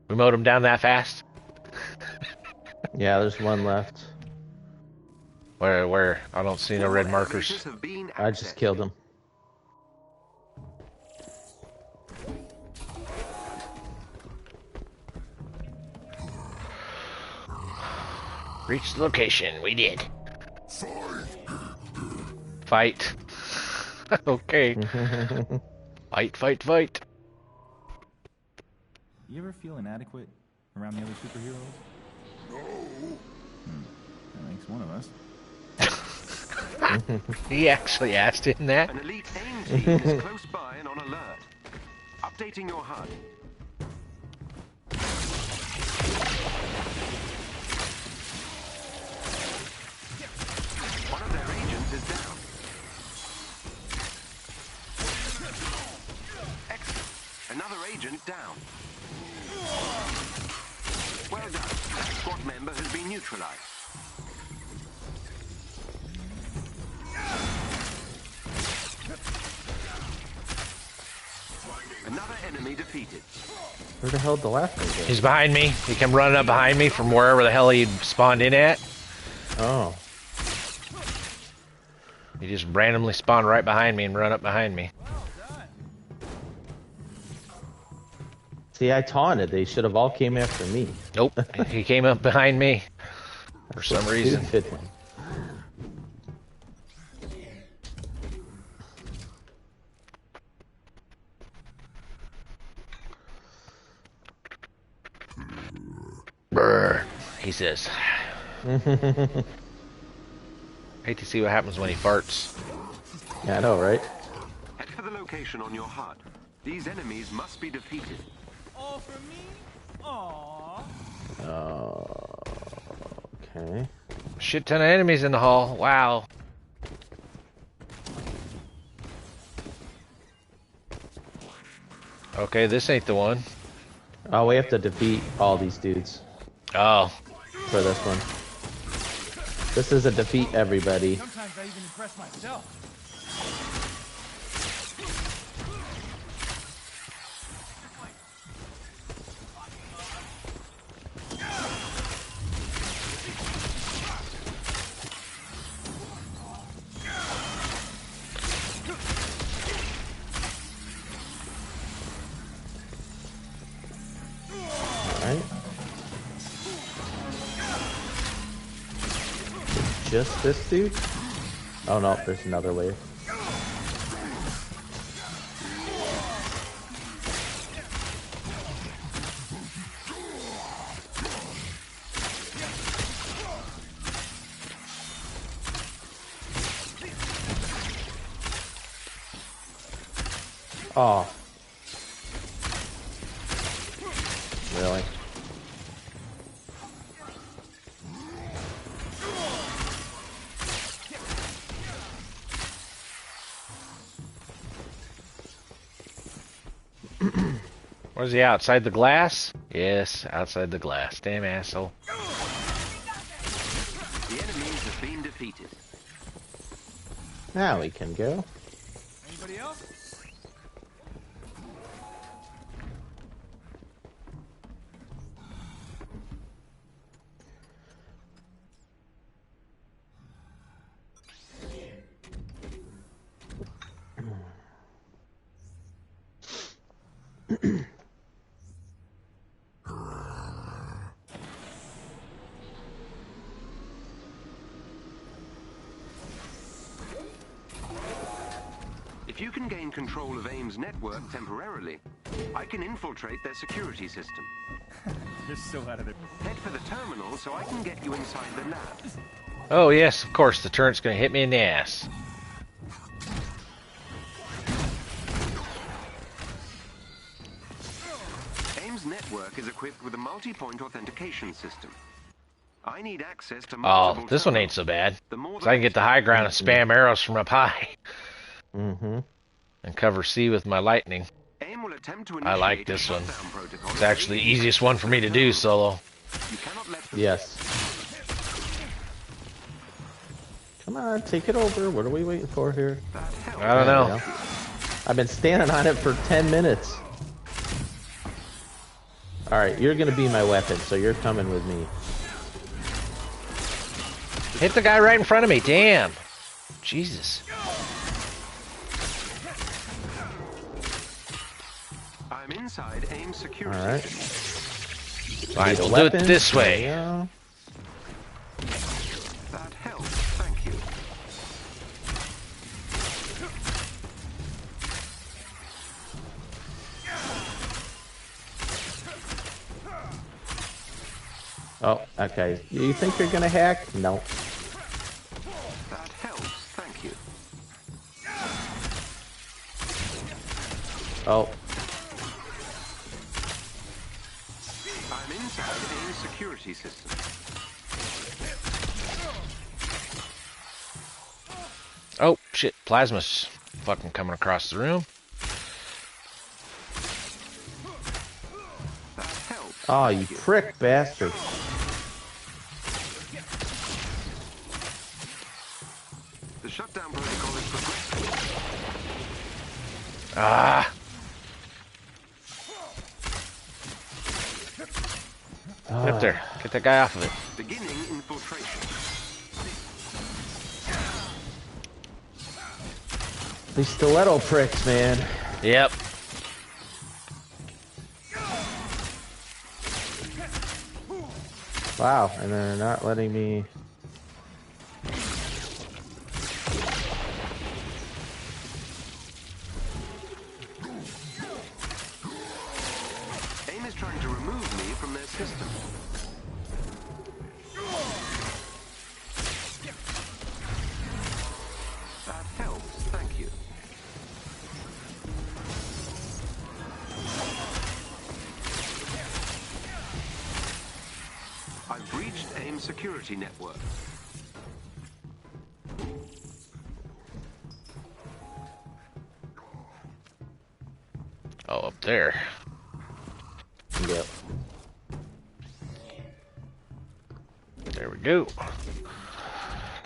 We mowed him down that fast? Yeah, there's one left. Where? I don't see no red markers. I just killed him. Reached the location. We did. Fight. Okay. Fight. You ever feel inadequate around the other superheroes? No. That makes one of us. He actually asked him that. An elite AIM team is close by and on alert. Updating your HUD. One of their agents is down. Excellent. Another agent down. Well done. That squad member has been neutralized. Another enemy defeated. Where the hell did the last one go? He's behind me. He came running up behind me from wherever the hell he spawned in at. Oh. He just randomly spawned right behind me and run up behind me. See, I taunted. They should have all came after me. Nope. He came up behind me for some reason. Brr, he says. Hate to see what happens when he farts. Yeah, I know, right? Head for the location on your HUD. These enemies must be defeated. All for me? Aww. Okay. Shit ton of enemies in the hall. Wow. Okay, this ain't the one. Oh, we have to defeat all these dudes. Oh. For this one. This is a defeat everybody. Sometimes I even impress myself. Alright. Just this dude? Oh no, there's another wave. Oh. Really? Was he outside the glass? Yes, outside the glass. Damn asshole. The enemies have been defeated. Now we can go. Anybody else? If you can gain control of AIM's network temporarily, I can infiltrate their security system. You're so out of it. Head for the terminal so I can get you inside the lab. Oh yes, of course, the turret's gonna hit me in the ass. AIM's network is equipped with a multi-point authentication system. I need access to Oh, multiple this one ain't so bad. So I can get the high ground and spam arrows from up high. Mm-hmm. And cover C with my lightning. AIM will attempt to I like this one. It's actually the easiest one for me to do solo. Yes. Come on, take it over. What are we waiting for here? I don't know. I've been standing on it for 10 minutes. Alright, you're gonna be my weapon, so you're coming with me. Hit the guy right in front of me, damn. Jesus. I'm inside AIM security. Alright. Fine, we'll do it this way. That helps, thank you. Oh, okay. You think you're gonna hack? No. That helps, thank you. Oh. I'm inside AIM security system. Oh, shit. Plasma's fucking coming across the room. Oh, you prick bastard. The shutdown protocol is progressive. Ah. Get up there. Get that guy off of it. Beginning infiltration. These stiletto pricks, man. Yep. Wow, and they're not letting me... AIM is trying to remove me from their system. That helps, thank you. I've breached AIM security network. Oh, up there. Yep. There we go.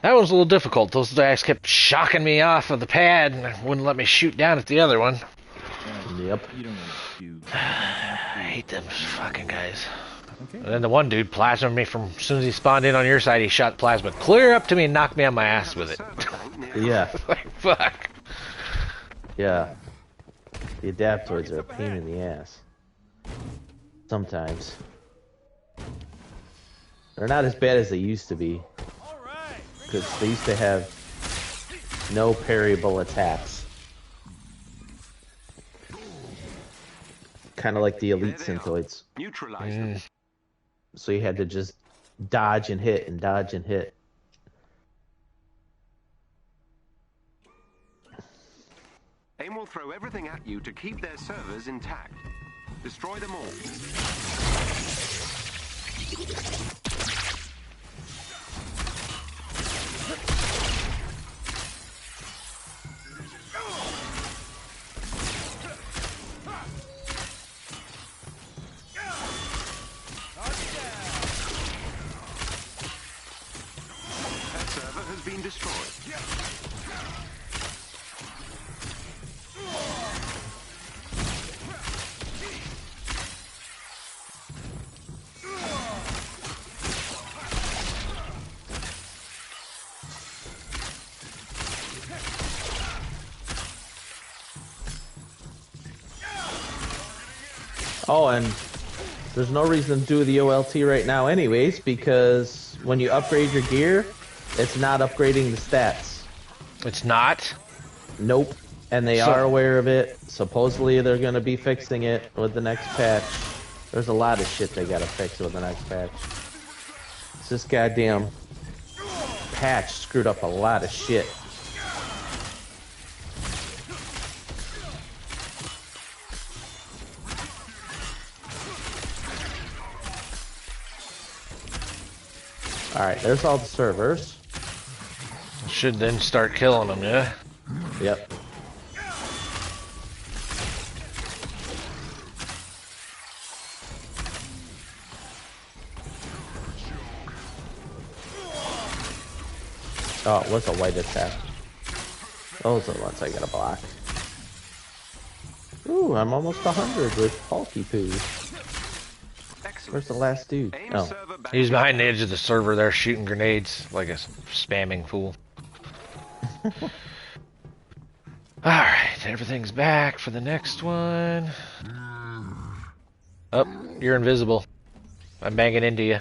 That was a little difficult. Those guys kept shocking me off of the pad and wouldn't let me shoot down at the other one. Yep. You don't want to shoot. I hate them fucking guys. Okay. And then the one dude plasmaed me from as soon as he spawned in on your side. He shot plasma clear up to me and knocked me on my ass with it. Yeah. Like, fuck. Yeah. The adaptoids are a pain in the ass. Sometimes. They're not as bad as they used to be. Because they used to have no parryable attacks. Kind of like the elite synthoids. Neutralize them. So you had to just dodge and hit and dodge and hit. AIM will throw everything at you to keep their servers intact. Destroy them all. That server has been destroyed. Oh, and there's no reason to do the OLT right now anyways, because when you upgrade your gear, it's not upgrading the stats. It's not? Nope. And they are aware of it. Supposedly they're going to be fixing it with the next patch. There's a lot of shit they got to fix with the next patch. This goddamn patch screwed up a lot of shit. Alright, there's all the servers. Should then start killing them, yeah? Yep. Oh, what's a white attack? Those are the ones I gotta block. Ooh, I'm almost 100 with Palky Poo. Where's the last dude? Oh. He's behind the edge of the server there shooting grenades like a spamming fool. Alright, everything's back for the next one. Oh, you're invisible. I'm banging into you.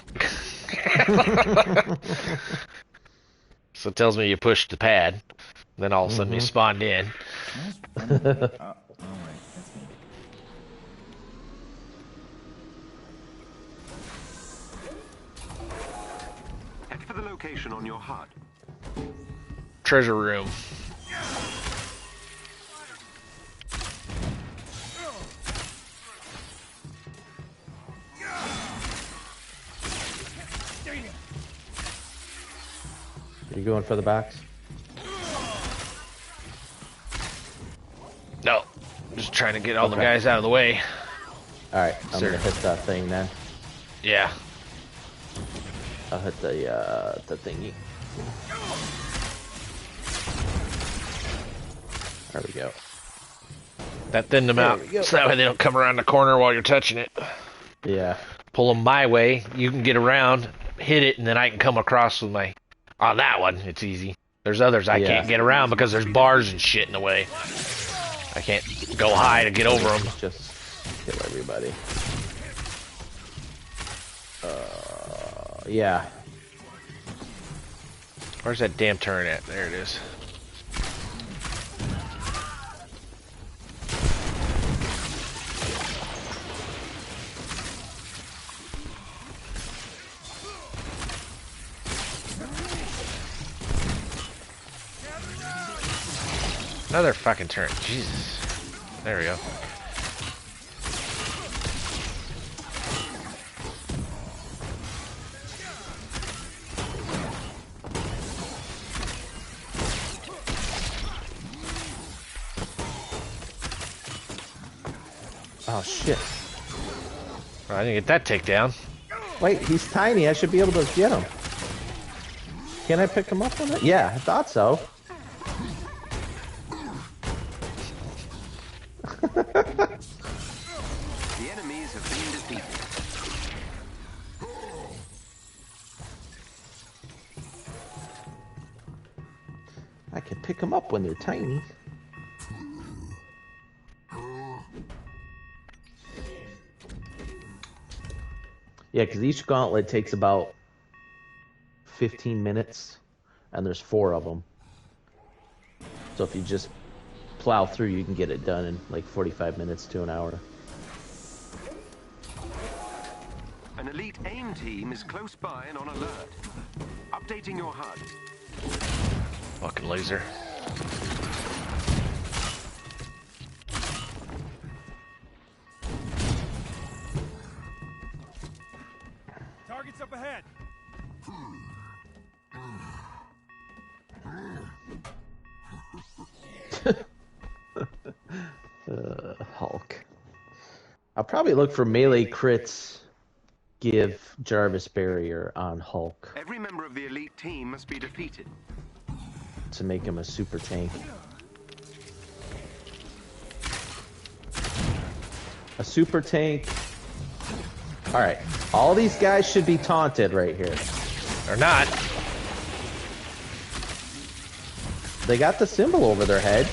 So it tells me you pushed the pad. Then all of a sudden you spawned in. Head for the location on your HUD. Treasure room. You going for the box? No. Just trying to get all the guys out of the way. Alright, I'm gonna hit that thing then. Yeah. I'll hit the thingy. There we go. That thinned them out, so that way they don't come around the corner while you're touching it. Yeah. Pull them my way, you can get around, hit it, and then I can come across with my... On that one, it's easy. There's others I can't get around because there's bars and shit in the way. I can't go high to get over them. Just kill everybody. Yeah. Where's that damn turret at? There it is. Another fucking turret. Jesus. There we go. Oh shit. I didn't get that takedown. Wait, he's tiny. I should be able to get him. Can I pick him up on it? Yeah, I thought so. The enemies have been defeated. I can pick them up when they're tiny. Yeah, because each gauntlet takes about 15 minutes, and there's 4 of them. So if you just plow through, you can get it done in like 45 minutes to an hour. An elite AIM team is close by and on alert. Updating your HUD. Fucking laser. Targets up ahead. Hulk. I'll probably look for melee crits. Give Jarvis barrier on Hulk Every member of the elite team must be defeated. to make him a super tank. A super tank. Alright. All these guys should be taunted right here. They're not. They got the symbol over their head.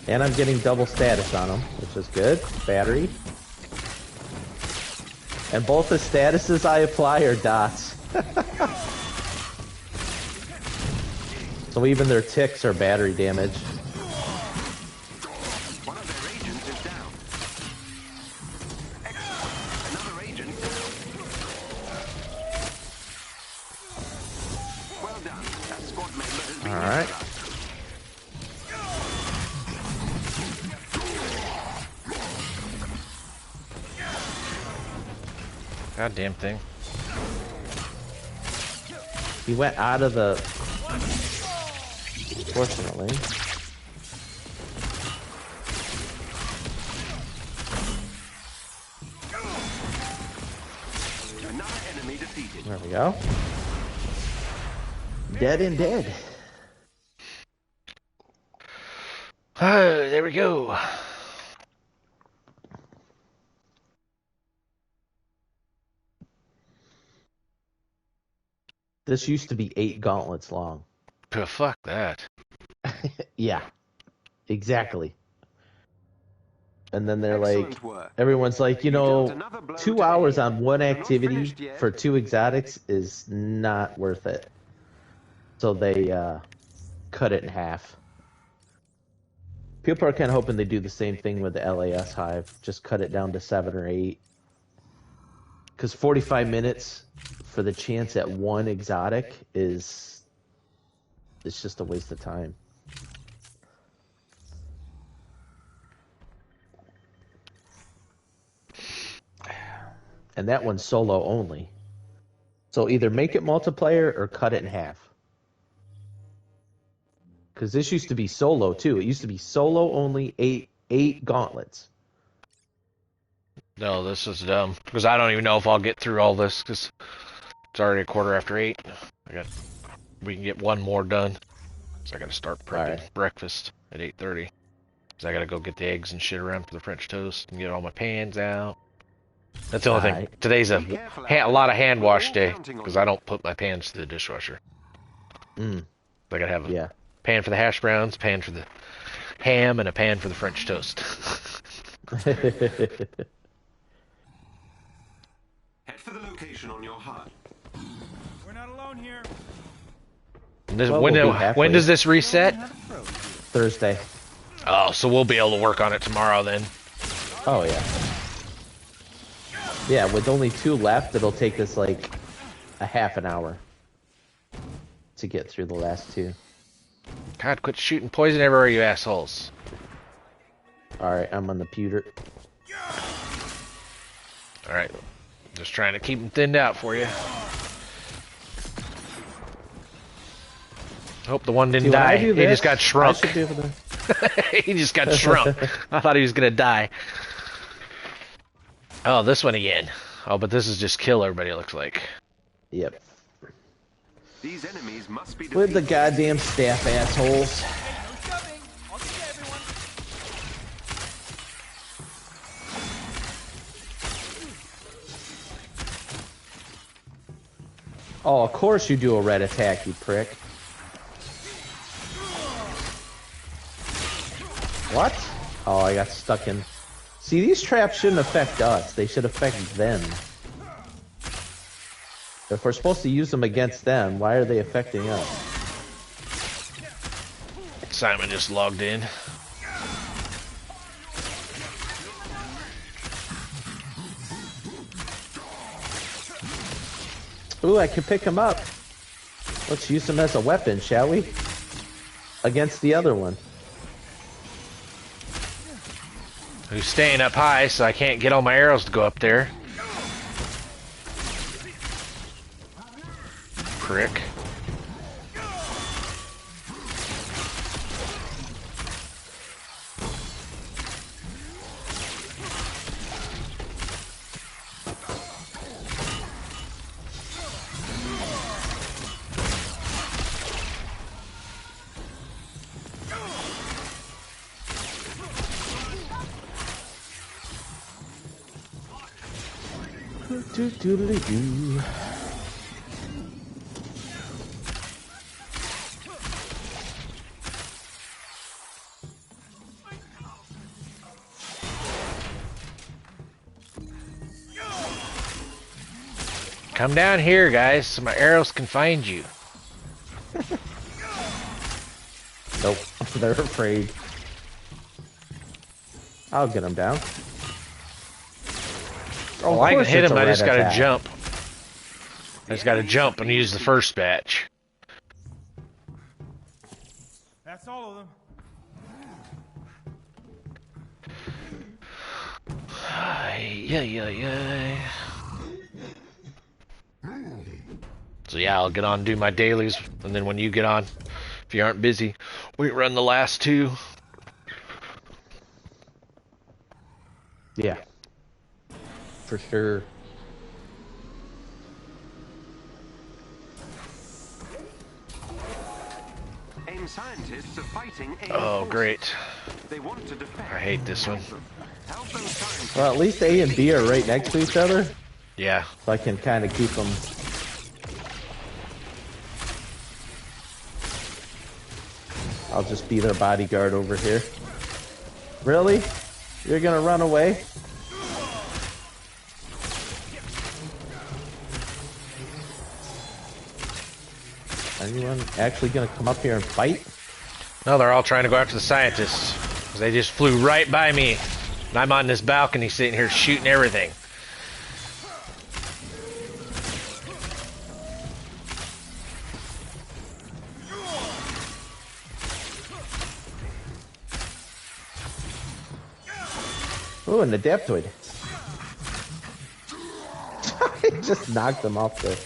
And I'm getting double status on them, which is good. Battery. And both the statuses I apply are dots. So even their ticks are battery damage. One of their agents is down. Excellent. Another agent down. Well done. That squad member has been Alright. Goddamn thing. He went out of the... Fortunately. Another enemy defeated. There we go. Dead and dead. There we go. This used to be 8 gauntlets long. Fuck that. Yeah, exactly. And then they're Excellent like, work. everyone's like, you You know, dealt another blow 2 to hours AIM. on one You're not activity finished yet. for 2 exotics is not worth it. So they cut it in half. People are kind of hoping they do the same thing with the LAS Hive. Just cut it down to 7 or 8. Because 45 minutes for the chance at one exotic is... it's just a waste of time. And that one's solo only. So either make it multiplayer or cut it in half. Because this used to be solo too. It used to be solo only, eight gauntlets. No, this is dumb. Because I don't even know if I'll get through all this. Because it's already 8:15. We can get one more done. So I got to start prepping breakfast at 8:30. Because I got to go get the eggs and shit around for the French toast and get all my pans out. That's the only thing. Today's a lot of hand wash day because I don't put my pans through the dishwasher. I gotta have a pan for the hash browns, pan for the ham, and a pan for the French toast. Head for the location on your HUD. We're not alone here. When does this reset? Thursday. Oh, so we'll be able to work on it tomorrow then. Oh yeah. Yeah, with only 2 left, it'll take us like a half an hour to get through the last 2. God, quit shooting poison everywhere, you assholes. Alright, I'm on the pewter. Alright. Just trying to keep them thinned out for you. Hope the one didn't die. He just got shrunk. He just got shrunk. I thought he was gonna die. Oh, this one again. Oh, but this is just kill everybody, it looks like. Yep. These enemies must be with the goddamn staff assholes. Oh, of course you do a red attack, you prick. What? Oh, I got stuck in... See, these traps shouldn't affect us. They should affect them. If we're supposed to use them against them, why are they affecting us? Simon just logged in. Ooh, I can pick him up. Let's use him as a weapon, shall we? Against the other one. Who's staying up high, so I can't get all my arrows to go up there. Prick. Doodly-doo. Come down here, guys, so my arrows can find you. Nope, they're afraid. I'll get them down. Oh, I can hit him, I just gotta jump. I just gotta jump and use the first batch. That's all of them. So yeah, I'll get on and do my dailies, and then when you get on, if you aren't busy, we can run the last 2. Yeah. For sure. AIM scientists are fighting AIM Oh, great. They want to defend. I hate this one. Well, at least A and B are right next to each other. Yeah. So I can kind of keep them. I'll just be their bodyguard over here. Really? You're gonna run away? Anyone actually gonna come up here and fight? No, they're all trying to go after the scientists. They just flew right by me. And I'm on this balcony sitting here shooting everything. Ooh, an Adaptoid. He just knocked them off the...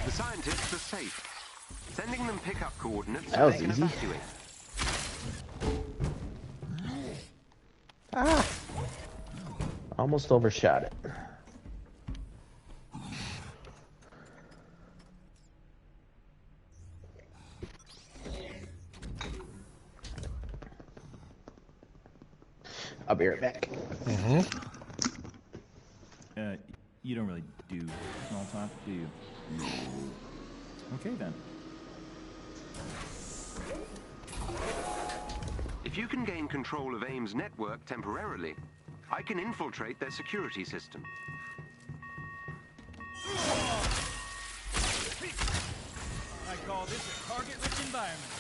The scientists are safe. Sending them pickup coordinates That was so they can easy. evacuate. Ah! Almost overshot it. I'll be right back. You don't really do small talk, do you? No. Okay, then. If you can gain control of AIM's network temporarily, I can infiltrate their security system. I call this a target-rich environment.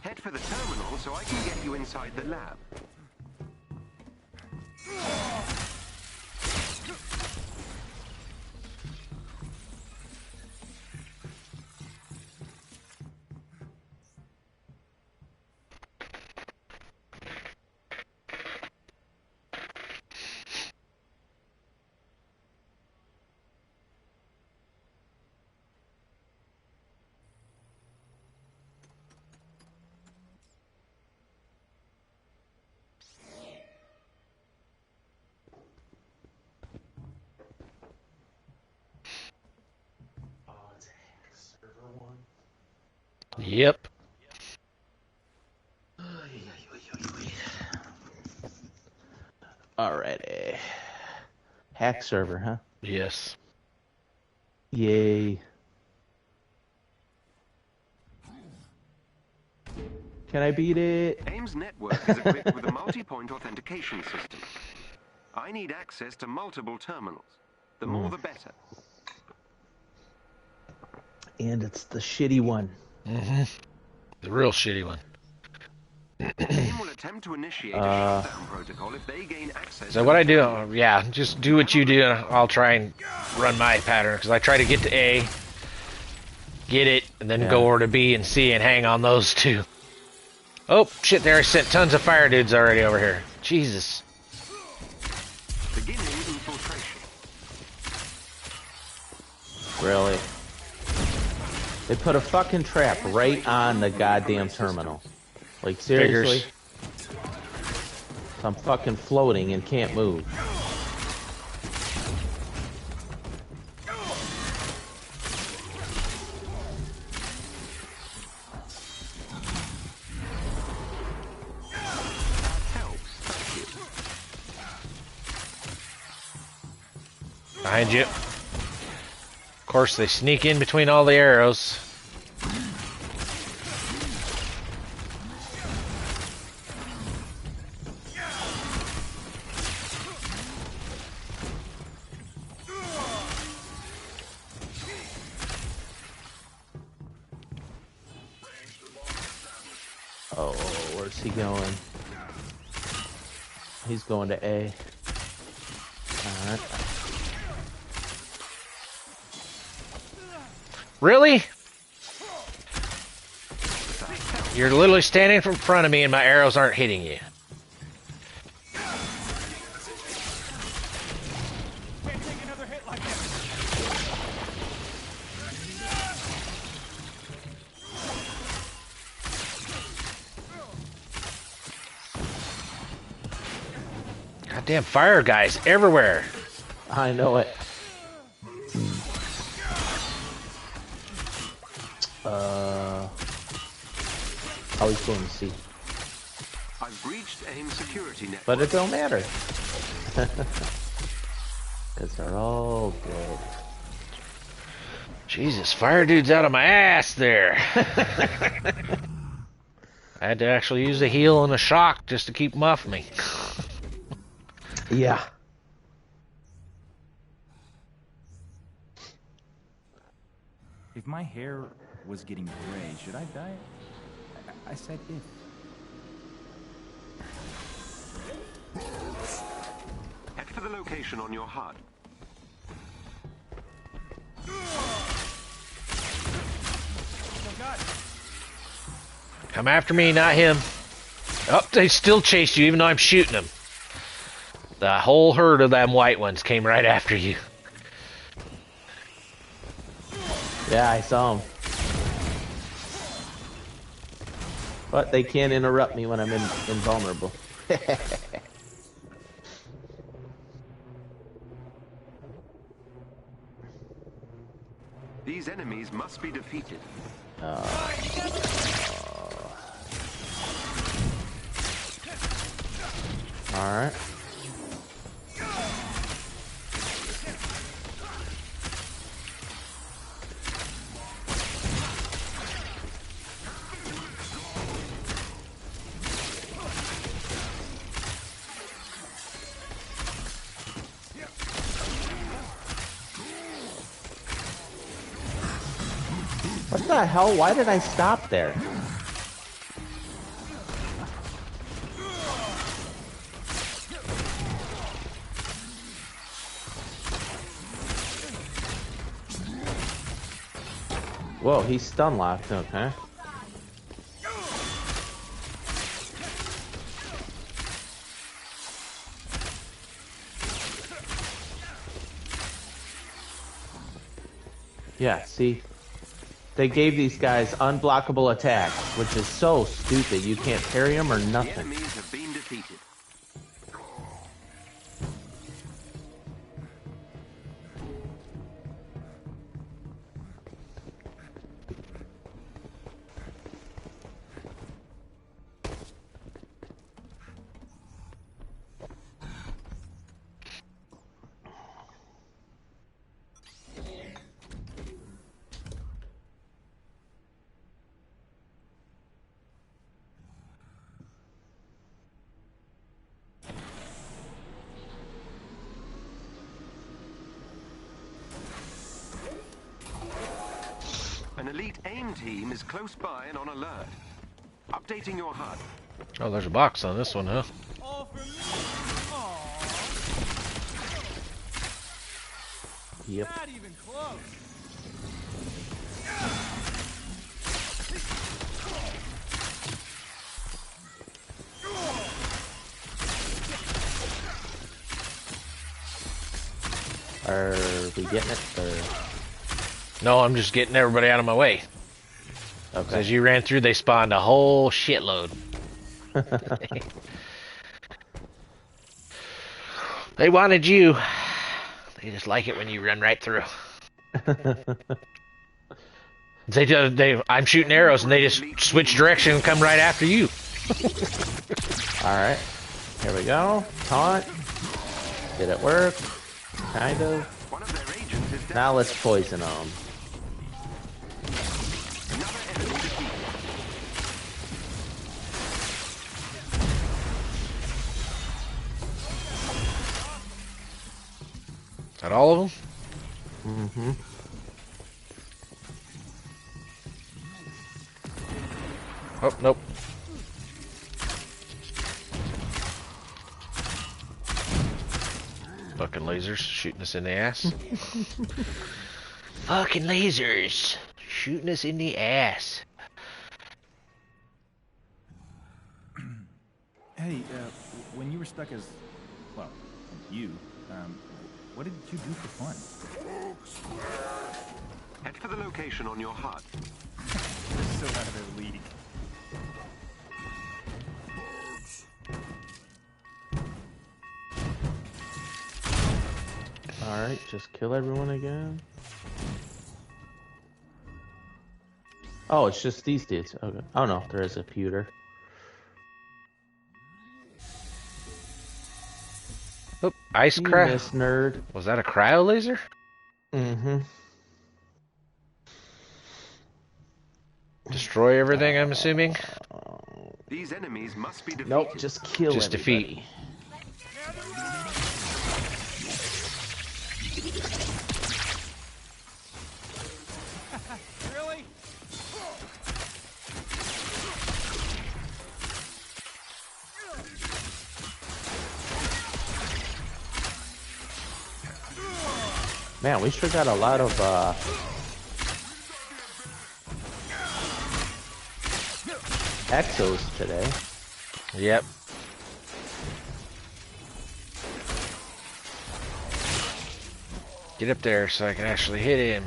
Head for the terminal so I can get you inside the lab. Yep. Alrighty. Hack server, huh? Yes. Yay. Can I beat it? AIM's network is equipped with a multi-point authentication system. I need access to multiple terminals. The more the better. And it's the shitty one. The real shitty one. AIM will attempt to initiate a shutdown protocol if they gain access. So what I do, yeah, just do what you do, and I'll try and run my pattern, because I try to get to A, get it, and then go over to B and C and hang on those two. Oh, shit, there I sent tons of fire dudes already over here. Jesus. Beginning infiltration. Really? They put a fucking trap right on the goddamn terminal. Like, seriously? I'm fucking floating and can't move. Behind you. Of course, they sneak in between all the arrows. Oh, where's he going? He's going to A. Alright. Really? You're literally standing in front of me and my arrows aren't hitting you. Can't take another hit like that. Goddamn fire guys everywhere. I know it. Always going to see. I've breached AIM security network. But it don't matter. Because they're all good. Jesus, fire dude's out of my ass there. I had to actually use a heal and a shock just to keep them off me. Yeah. If my hair was getting gray, should I dye it? I said if. Head for the location on your HUD. Come after me, not him. Oh, they still chased you even though I'm shooting them. The whole herd of them white ones came right after you. Yeah, I saw him. But they can't interrupt me when I'm invulnerable. These enemies must be defeated. Alright. What the hell? Why did I stop there? Whoa, he's stun locked, okay. Yeah, see? They gave these guys unblockable attacks, which is so stupid. You can't parry them or nothing. The enemies have been defeated. An elite AIM team is close by and on alert. Updating your HUD. Oh, there's a box on this one, huh? Yep. Not even close. Are we getting it? Or... No, I'm just getting everybody out of my way. Okay. As you ran through, they spawned a whole shitload. They wanted you. They just like it when you run right through. I'm shooting arrows and they just switch direction and come right after you. Alright. Here we go. Taunt. Did it work? Kind of. Now let's poison them. Is that all of them? Mm-hmm. Oh, nope. Fucking lasers shooting us in the ass. Fucking lasers shooting us in the ass. Hey, when you were stuck as, well, you, what did you do for fun? Head for the location on your HUD. So out of their league. Alright, just kill everyone again. Oh, it's just these dudes. Okay. Oh no, there is a pewter. Oh, ice cryo. Nerd. Was that a cryo laser? Mm-hmm. Destroy everything, I'm assuming? These enemies must be defeated. Nope, just kill Just everybody. defeat. Really? Man, we sure got a lot of exos today. Yep. Get up there so I can actually hit him.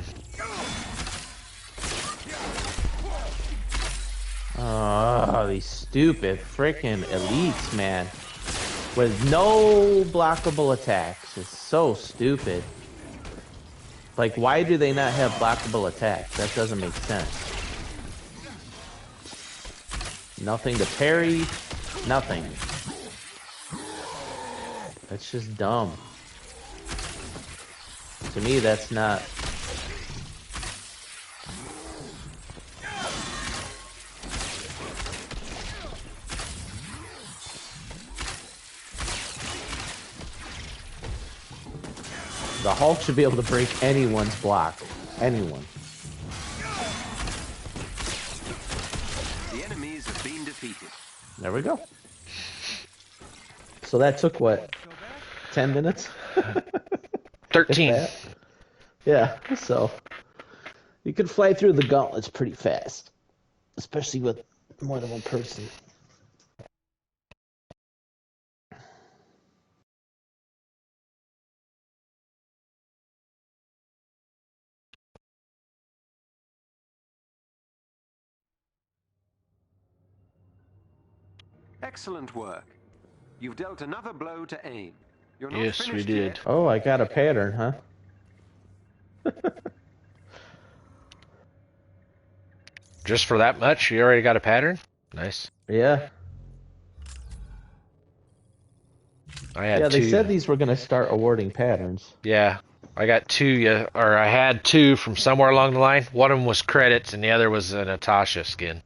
Oh, these stupid freaking elites, man. With no blockable attacks. It's so stupid. Like, why do they not have blockable attacks? That doesn't make sense. Nothing to parry. Nothing. That's just dumb. To me, that's not... The Hulk should be able to break anyone's block. Anyone. The enemies have been defeated. There we go. So that took, what, 10 minutes? 13. Yeah, so you can fly through the gauntlets pretty fast. Especially with more than one person. Excellent work. You've dealt another blow to AIM. You're not Yes, we finished did. yet. Oh, I got a pattern, huh? Just for that much? You already got a pattern? Nice. Yeah. I had Yeah, they two. said these were going to start awarding patterns. Yeah. I got two, or I had two from somewhere along the line. One of them was credits, and the other was a Natasha skin.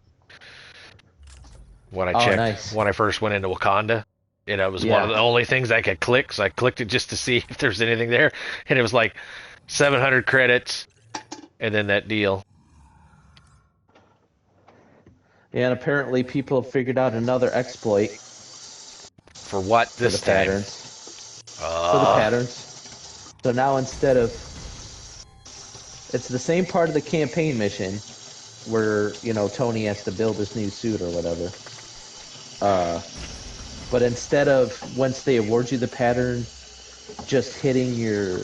When I checked, nice. when I first went into Wakanda, it was one of the only things I could click, so I clicked it just to see if there's anything there, and it was like 700 credits, and then that deal. Yeah, and apparently people have figured out another exploit. For what this time? Patterns. For the patterns. So now instead of... It's the same part of the campaign mission where, you know, Tony has to build his new suit or whatever. But instead of, once they award you the pattern, just hitting your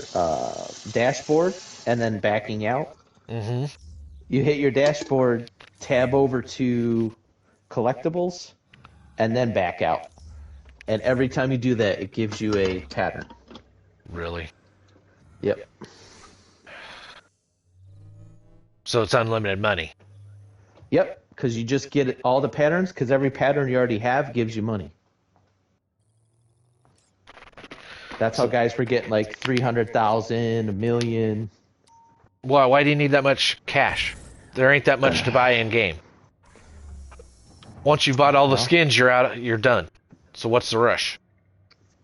dashboard and then backing out, you hit your dashboard, tab over to collectibles, and then back out. And every time you do that, it gives you a pattern. Really? Yep. So it's unlimited money? Yep, because you just get all the patterns, because every pattern you already have gives you money. That's how guys were getting like 300,000, $1 million. Well, why do you need that much cash? There ain't that much to buy in game. Once you've bought all the skins, you're out. You're done. So what's the rush?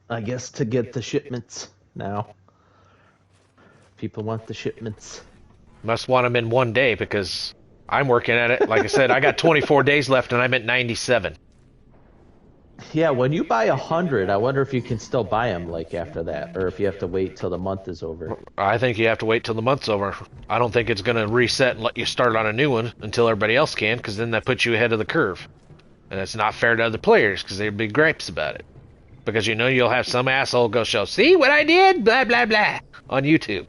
I guess to get the shipments now. People want the shipments. Must want them in one day because I'm working at it. Like I said, I got 24 days left and I'm at 97. Yeah, when you buy 100, I wonder if you can still buy them like after that, or if you have to wait till the month is over. I think you have to wait till the month's over. I don't think it's going to reset and let you start on a new one until everybody else can, because then that puts you ahead of the curve. And it's not fair to other players, because they'd be gripes about it. Because you know you'll have some asshole go show, see what I did? Blah, blah, blah. On YouTube.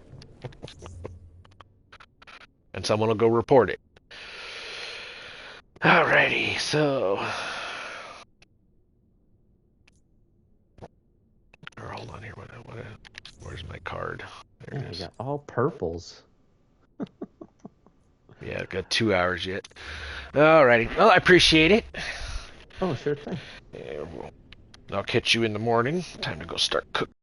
And someone will go report it. Alrighty, so... Hold on here. Where's my card? There it is. Got all purples. Yeah, got 2 hours yet. Alrighty. Well, I appreciate it. Oh, sure thing. Yeah, I'll catch you in the morning. Time to go start cooking.